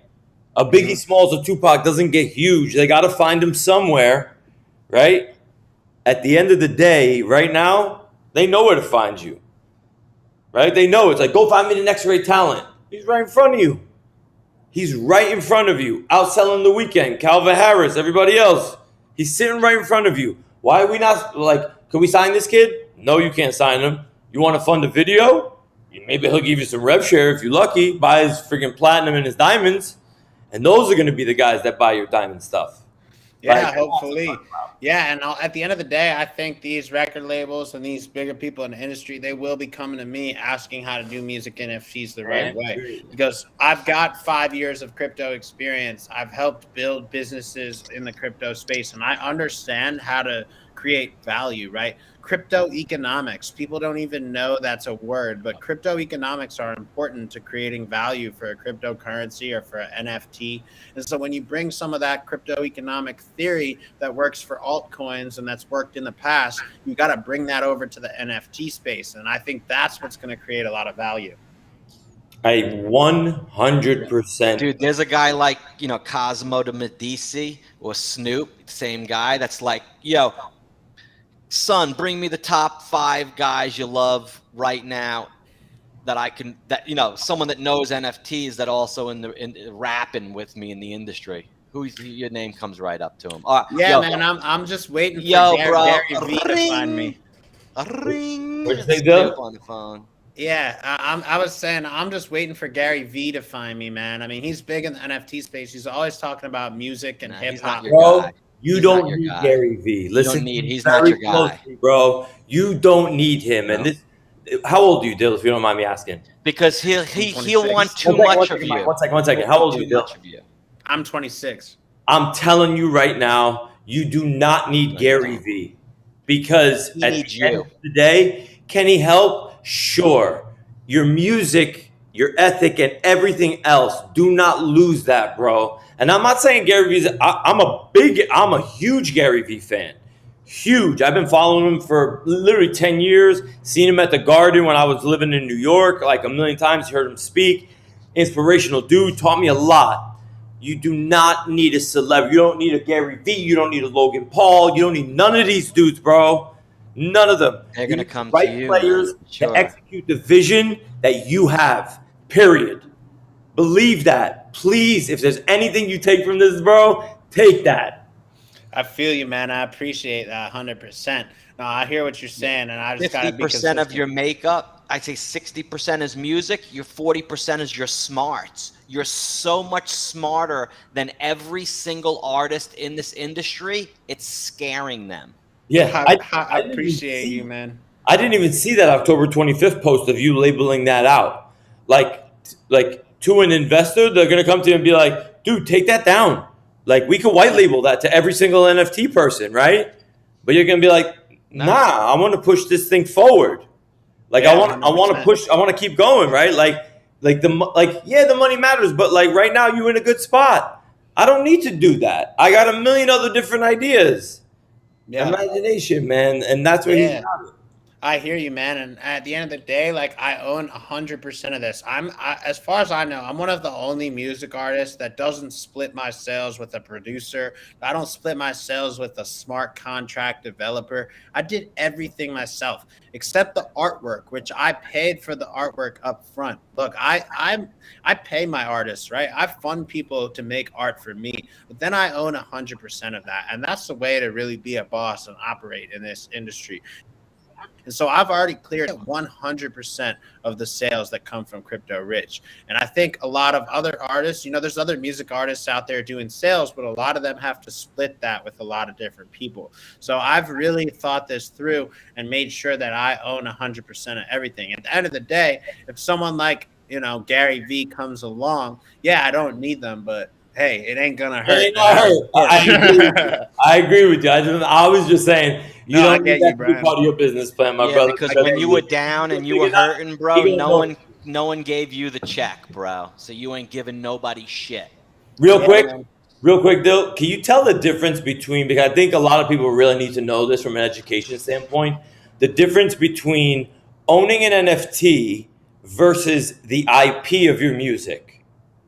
A Biggie Smalls or Tupac doesn't get huge. They got to find him somewhere, right? At the end of the day, right now, they know where to find you, right? They know. It's like, go find me the next great talent. He's right in front of you. He's right in front of you, outselling The Weeknd, Calvin Harris, everybody else. He's sitting right in front of you. Why are we not, like, can we sign this kid? No, you can't sign him. You want to fund a video? Maybe he'll give you some rev share if you're lucky, buy his freaking platinum and his diamonds. And those are going to be the guys that buy your diamond stuff. Yeah, Like, hopefully. Yeah, and at the end of the day, I think these record labels and these bigger people in the industry, they will be coming to me asking how to do music NFTs the right way. Because I've got 5 years of crypto experience. I've helped build businesses in the crypto space, and I understand how to create value, right? Crypto economics. People don't even know that's a word, but crypto economics are important to creating value for a cryptocurrency or for an NFT. And so when you bring some of that crypto economic theory that works for altcoins and that's worked in the past, you got to bring that over to the NFT space. And I think that's what's going to create a lot of value. I 100%. Dude, there's a guy like, you know, Cosmo de Medici or Snoop, same guy, that's like, yo, son, bring me the top 5 guys you love right now that I can, that, you know, someone that knows NFTs that also in rapping with me in the industry. Your name comes right up to him. Yeah, yo, man, I'm just waiting for bro, Gary V to find me. A ring. What'd you say, Bill? Snoop on the phone. Yeah, I was saying I'm just waiting for Gary V to find me, man. I mean, he's big in the NFT space. He's always talking about music and hip hop. Bro, you He's don't not your need guy. Gary V. Listen, He's not your guy. closely, bro. You don't need him. No. And this, how old are you, Dill, if you don't mind me asking? Because he'll 26. want too much of you. One second. How old are you, Too Dill? much of you. I'm 26. I'm telling you right now, you do not need Gary V. Because He at needs the end you. of the day, can he help? Sure. Your music, your ethic, and everything else, do not lose that, bro. And I'm not saying Gary V's, I'm a huge Gary V fan. Huge. I've been following him for literally 10 years. Seen him at the Garden when I was living in New York, like a million times. Heard him speak. Inspirational dude. Taught me a lot. You do not need a celebrity. You don't need a Gary V. You don't need a Logan Paul. You don't need none of these dudes, bro. None of them. They're You gonna need come the right to you, players man. Sure. to execute the vision that you have. Period. Believe that. Please, if there's anything you take from this, bro, take that. I feel you, man. I appreciate that 100%. No, I hear what you're saying, and I just got to be 50% consistent. of your makeup, I'd say 60% is music. Your 40% is your smarts. You're so much smarter than every single artist in this industry. It's scaring them. Yeah, I appreciate you, man. I didn't even see that October 25th post of you labeling that out. Like to an investor, they're gonna come to you and be like, dude, take that down. Like, we could white label that to every single NFT person, right? But you're gonna be like, nah, I want to push this thing forward. Like, Yeah, I want to push, I want to keep going, right? The money matters, but like right now you're in a good spot. I don't need to do that. I got a million other different ideas. Yeah. Imagination, man, and that's what he's got it. I hear you, man. And at the end of the day, like I own 100% of this. As far as I know, I'm one of the only music artists that doesn't split my sales with a producer. I don't split my sales with a smart contract developer. I did everything myself except the artwork, which I paid for the artwork up front. Look, I pay my artists, right? I fund people to make art for me, but then I own 100% of that, and that's the way to really be a boss and operate in this industry. And so I've already cleared 100% of the sales that come from Crypto Rich. And I think a lot of other artists, there's other music artists out there doing sales, but a lot of them have to split that with a lot of different people. So I've really thought this through and made sure that I own 100% of everything. At the end of the day, if someone like, Gary V comes along, yeah, I don't need them, but hey, it ain't gonna hurt. It ain't gonna hurt. I agree with you. I agree with you. I was just saying you No, I don't need get you, that to be Brian. part of your business plan, my Yeah, brother. because I when get you you. were down and you were hurting, bro, no one gave you the check, bro. So you ain't giving nobody shit. Real Yeah, quick, man. Dill, can you tell the difference between, because I think a lot of people really need to know this from an education standpoint, the difference between owning an NFT versus the IP of your music?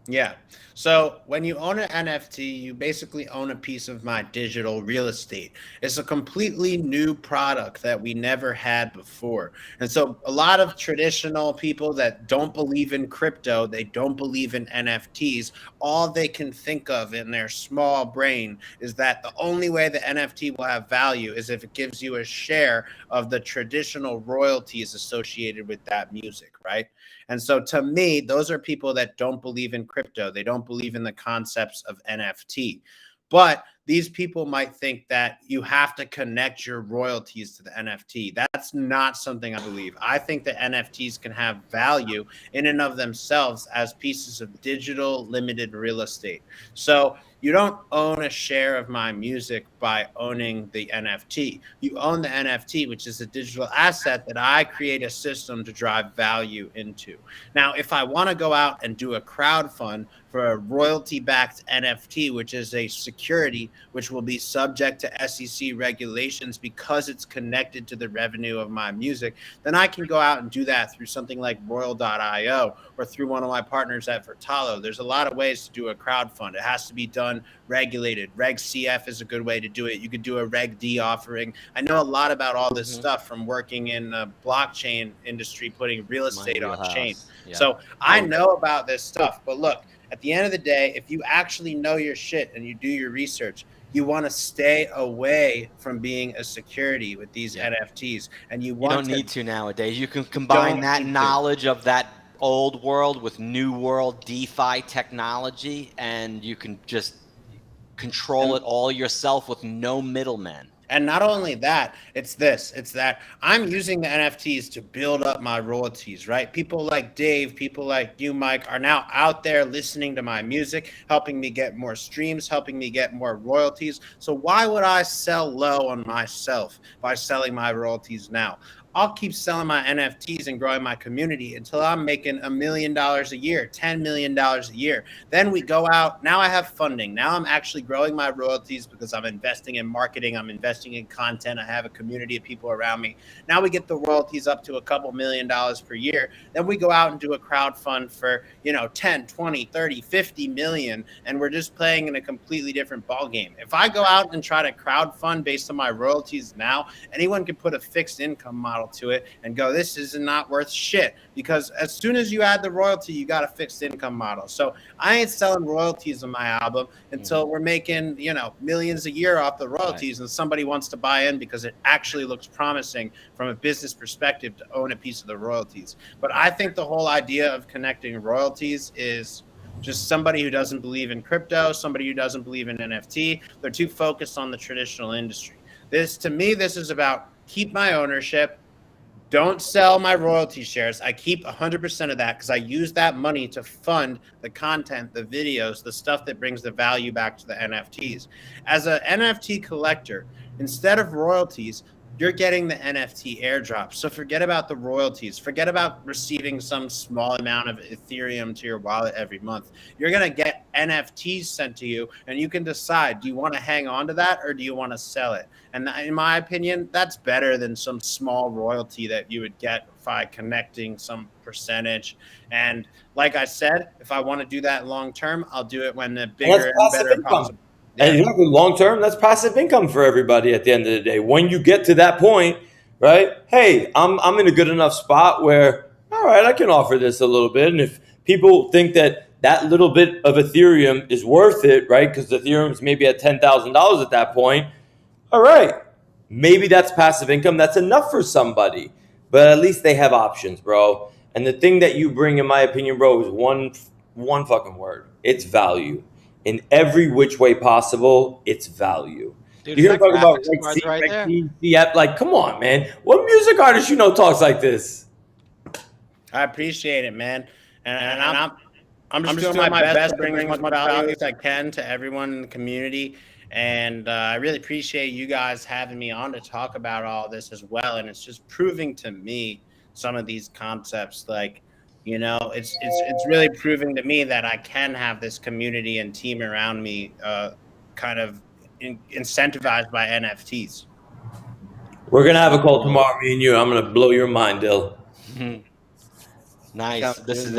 Yeah. So when you own an NFT, you basically own a piece of my digital real estate. It's a completely new product that we never had before. And so a lot of traditional people that don't believe in crypto, they don't believe in NFTs, all they can think of in their small brain is that the only way the NFT will have value is if it gives you a share of the traditional royalties associated with that music, right? And so to me, those are people that don't believe in crypto. They don't believe in the concepts of NFT. But these people might think that you have to connect your royalties to the NFT. That's not something I believe. I think that NFTs can have value in and of themselves as pieces of digital limited real estate. So you don't own a share of my music by owning the NFT. You own the NFT, which is a digital asset that I create a system to drive value into. Now, if I want to go out and do a crowd fund for a royalty-backed NFT, which is a security which will be subject to SEC regulations because it's connected to the revenue of my music, then I can go out and do that through something like Royal.io or through one of my partners at Vertalo. There's a lot of ways to do a crowd fund. It has to be done regulated. Reg CF is a good way to do it. You could do a Reg D offering. I know a lot about all this stuff from working in the blockchain industry, putting real estate on chain. Yeah. So I know about this stuff. But look, at the end of the day, if you actually know your shit and you do your research, you want to stay away from being a security with these NFTs. And you don't need to nowadays. You can combine that knowledge of that old world with new world DeFi technology, and you can just control it all yourself with no middlemen. And not only that, it's that I'm using the NFTs to build up my royalties, right? People like Dave, people like you, Mike, are now out there listening to my music, helping me get more streams, helping me get more royalties. So why would I sell low on myself by selling my royalties now? I'll keep selling my NFTs and growing my community until I'm making $1 million a year, $10 million a year. Then we go out. Now I have funding. Now I'm actually growing my royalties because I'm investing in marketing. I'm investing in content. I have a community of people around me. Now we get the royalties up to a couple $1 million per year. Then we go out and do a crowd fund for, 10, 20, 30, 50 million. And we're just playing in a completely different ball game. If I go out and try to crowd fund based on my royalties now, anyone can put a fixed income model to it and go, this is not worth shit, because as soon as you add the royalty, you got a fixed income model. So I ain't selling royalties on my album until we're making millions a year off the royalties, and somebody wants to buy in because it actually looks promising from a business perspective to own a piece of the royalties. But I think the whole idea of connecting royalties is just somebody who doesn't believe in crypto, somebody who doesn't believe in NFT. They're too focused on the traditional industry. To me, this is about keep my ownership. Don't sell my royalty shares. I keep 100% of that because I use that money to fund the content, the videos, the stuff that brings the value back to the NFTs. As an NFT collector, instead of royalties, you're getting the NFT airdrop. So forget about the royalties. Forget about receiving some small amount of Ethereum to your wallet every month. You're going to get NFTs sent to you, and you can decide, do you want to hang on to that or do you want to sell it? And in my opinion, that's better than some small royalty that you would get by connecting some percentage. And like I said, if I want to do that long term, I'll do it when the bigger and better possible. Yeah. And exactly, long term, that's passive income for everybody at the end of the day. When you get to that point, right? Hey, I'm in a good enough spot where, all right, I can offer this a little bit. And if people think that that little bit of Ethereum is worth it, right? Because Ethereum's maybe at $10,000 at that point. All right, maybe that's passive income. That's enough for somebody, but at least they have options, bro. And the thing that you bring, in my opinion, bro, is one fucking word. It's value. In every which way possible, it's value. Dude, You hear talk about right come on, man. What music artist talks like this? I appreciate it, man. And I'm just doing my best to bring as much value as I can to everyone in the community. And I really appreciate you guys having me on to talk about all this as well. And it's just proving to me some of these concepts, like, it's really proving to me that I can have this community and team around me kind of incentivized by NFTs. We're going to have a call tomorrow, me and you. I'm going to blow your mind, Dill. Nice. This is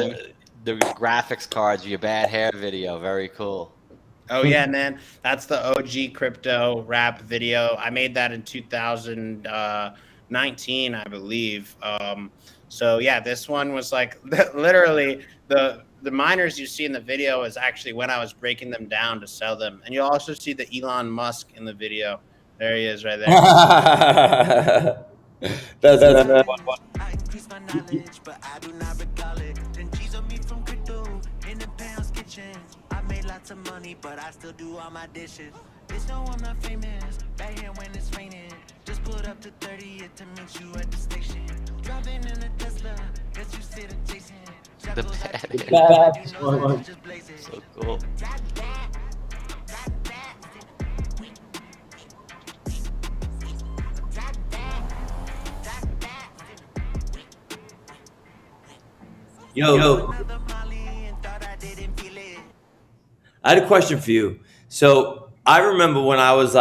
the graphics cards, your bad hair video. Very cool. Oh, yeah, man. That's the OG crypto rap video. I made that in 2019, I believe. So, yeah, this one was like literally the miners you see in the video is actually when I was breaking them down to sell them. And you'll also see the Elon Musk in the video. There he is right there. That's I increase my knowledge, but I do not recall it. 10 G's on me from crypto in the pounds kitchen. I made lots of money, but I still do all my dishes. Bitch, no, I'm not famous. Back here when it's raining. Just put up to 30 to meet you at the station. Driving in a Tesla, guess you sit and chasing. The bad one. So cool. Yo. I had a question for you. So I remember when I was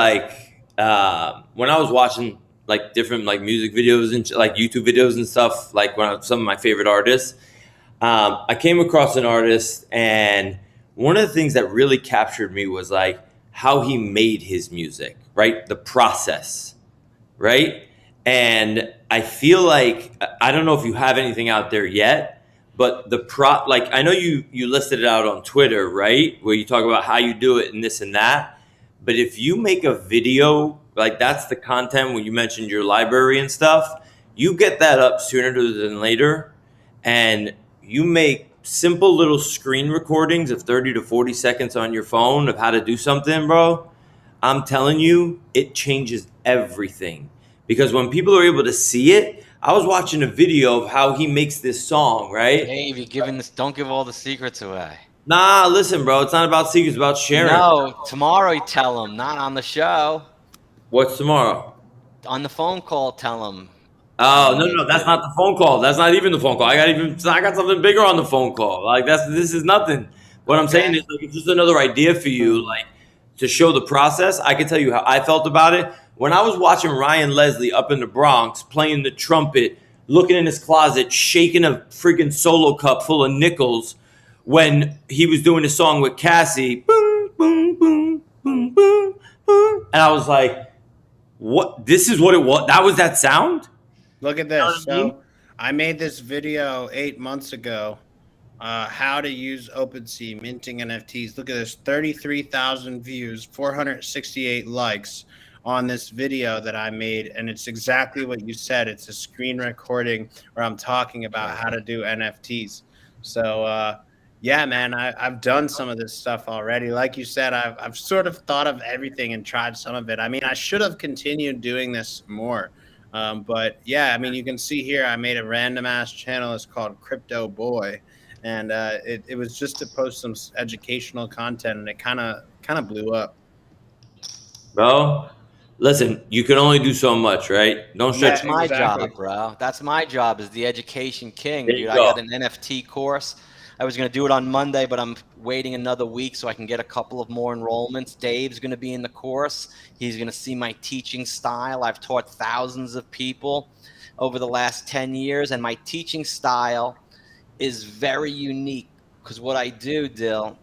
watching like different like music videos and like YouTube videos and stuff, like some of my favorite artists, I came across an artist, and one of the things that really captured me was like how he made his music, right? The process, right? And I feel like, I don't know if you have anything out there yet, but like I know you listed it out on Twitter, right? Where you talk about how you do it and this and that. But if you make a video, like that's the content when you mentioned your library and stuff, you get that up sooner than later, and you make simple little screen recordings of 30 to 40 seconds on your phone of how to do something, bro. I'm telling you, it changes everything. Because when people are able to see it, I was watching a video of how he makes this song, right? Hey, if you're giving this, don't give all the secrets away. Nah, listen, bro. It's not about secrets. It's about sharing. No, tomorrow you tell them, not on the show. What's tomorrow? On the phone call, tell them. Oh, no, that's not the phone call. That's not even the phone call. I got something bigger on the phone call. Like this is nothing. What I'm saying is like, it's just another idea for you, like to show the process. I can tell you how I felt about it. When I was watching Ryan Leslie up in the Bronx playing the trumpet, looking in his closet, shaking a freaking solo cup full of nickels when he was doing his song with Cassie, boom, boom, boom, boom, boom, boom. And I was like, what? This is what it was? That was that sound? Look at this. So I made this video 8 months ago, how to use OpenSea, minting NFTs. Look at this, 33,000 views, 468 likes on this video that I made. And it's exactly what you said. It's a screen recording where I'm talking about how to do NFTs. So, yeah, man, I've done some of this stuff already. Like you said, I've sort of thought of everything and tried some of it. I mean, I should have continued doing this more. But yeah, I mean, you can see here, I made a random ass channel. It's called Crypto Boy. And it was just to post some educational content, and it kind of blew up. Bro, listen, you can only do so much, right? Don't stretch. That's my exactly. job, bro. That's my job as the education king, There dude. you I go. got an NFT course. I was going to do it on Monday, but I'm waiting another week so I can get a couple of more enrollments. Dave's going to be in the course. He's going to see my teaching style. I've taught thousands of people over the last 10 years, and my teaching style is very unique because what I do, Dill,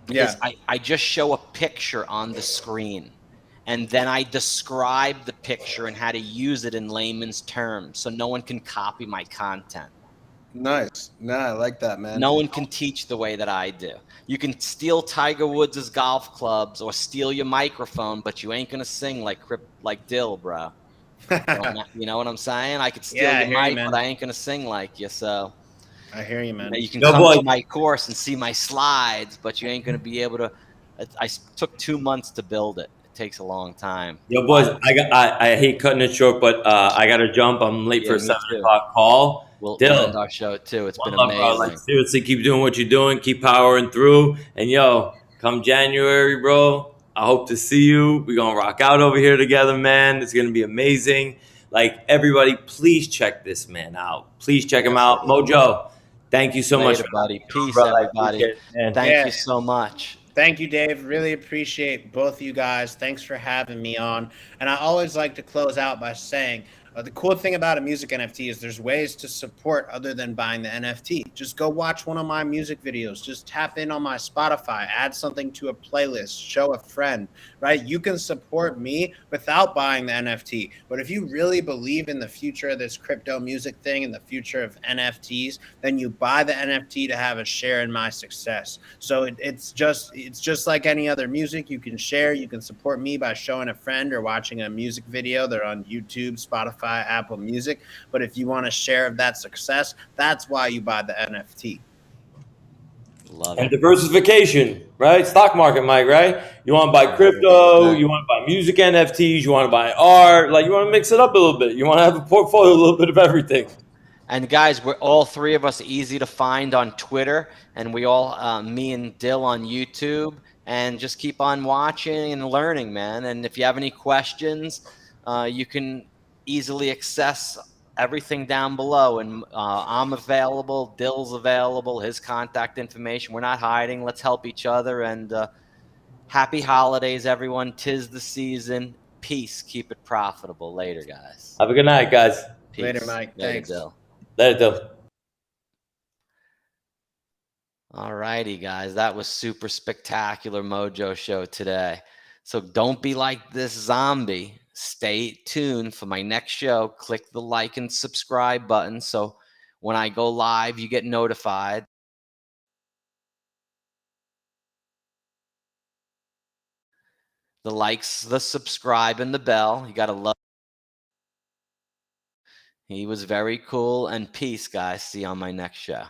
is Yeah. I just show a picture on the screen and then I describe the picture and how to use it in layman's terms so no one can copy my content. Nice. Nah, I like that, man. No one can teach the way that I do. You can steal Tiger Woods' golf clubs or steal your microphone, but you ain't gonna sing like Dill, bro. You know what I'm saying? I could steal Yeah, I your hear you, mic, man. but I ain't gonna sing like you. So I hear you, man. you can Yo, come boy. to my course and see my slides, but you ain't gonna be able to. I took 2 months to build it. It takes a long time. Yo, boys, I hate cutting it short, but I gotta jump. I'm late for Yeah, a me 7 too. o'clock call. We'll end Dill, our show too. It's one been love, bro. Like amazing. seriously, keep doing what you're doing. Keep powering through. And yo, come January, bro, I hope to see you. We're gonna rock out over here together, man. It's gonna be amazing. Like everybody, please check this man out. Please check him out. Mojo, thank you so much Later, for buddy. having me on, Peace, brother. I everybody. appreciate it, man. Thank Yeah. you so much. Thank you, Dave. Really appreciate both of you guys. Thanks for having me on. And I always like to close out by saying the cool thing about a music NFT is there's ways to support other than buying the NFT. Just go watch one of my music videos. Just tap in on my Spotify, add something to a playlist, show a friend, right? You can support me without buying the NFT. But if you really believe in the future of this crypto music thing and the future of NFTs, then you buy the NFT to have a share in my success. So it's just like any other music. You can share, you can support me by showing a friend or watching a music video. They're on YouTube, Spotify, Apple Music. But if you want a share of that success, that's why you buy the NFT. Love And it. diversification, right? Stock market, Mike, right? You want to buy crypto, you want to buy music NFTs, you want to buy art, like you want to mix it up a little bit. You want to have a portfolio, a little bit of everything. And guys, we're all three of us easy to find on Twitter, and we all, me and Dill on YouTube, and just keep on watching and learning, man. And if you have any questions, you can easily access everything down below. And I'm available, Dill's available, his contact information. We're not hiding. Let's help each other. And happy holidays, everyone. 'Tis the season. Peace. Keep it profitable. Later, guys. Have a good night, guys. Peace. Later, Mike. Later, Thanks. Dill. Later, Dill. All righty, guys. That was super spectacular Mojo show today. So don't be like this zombie. Stay tuned for my next show. Click the like and subscribe button so when I go live, you get notified. The likes, the subscribe, and the bell. You got to love. He was very cool. And peace, guys. See you on my next show.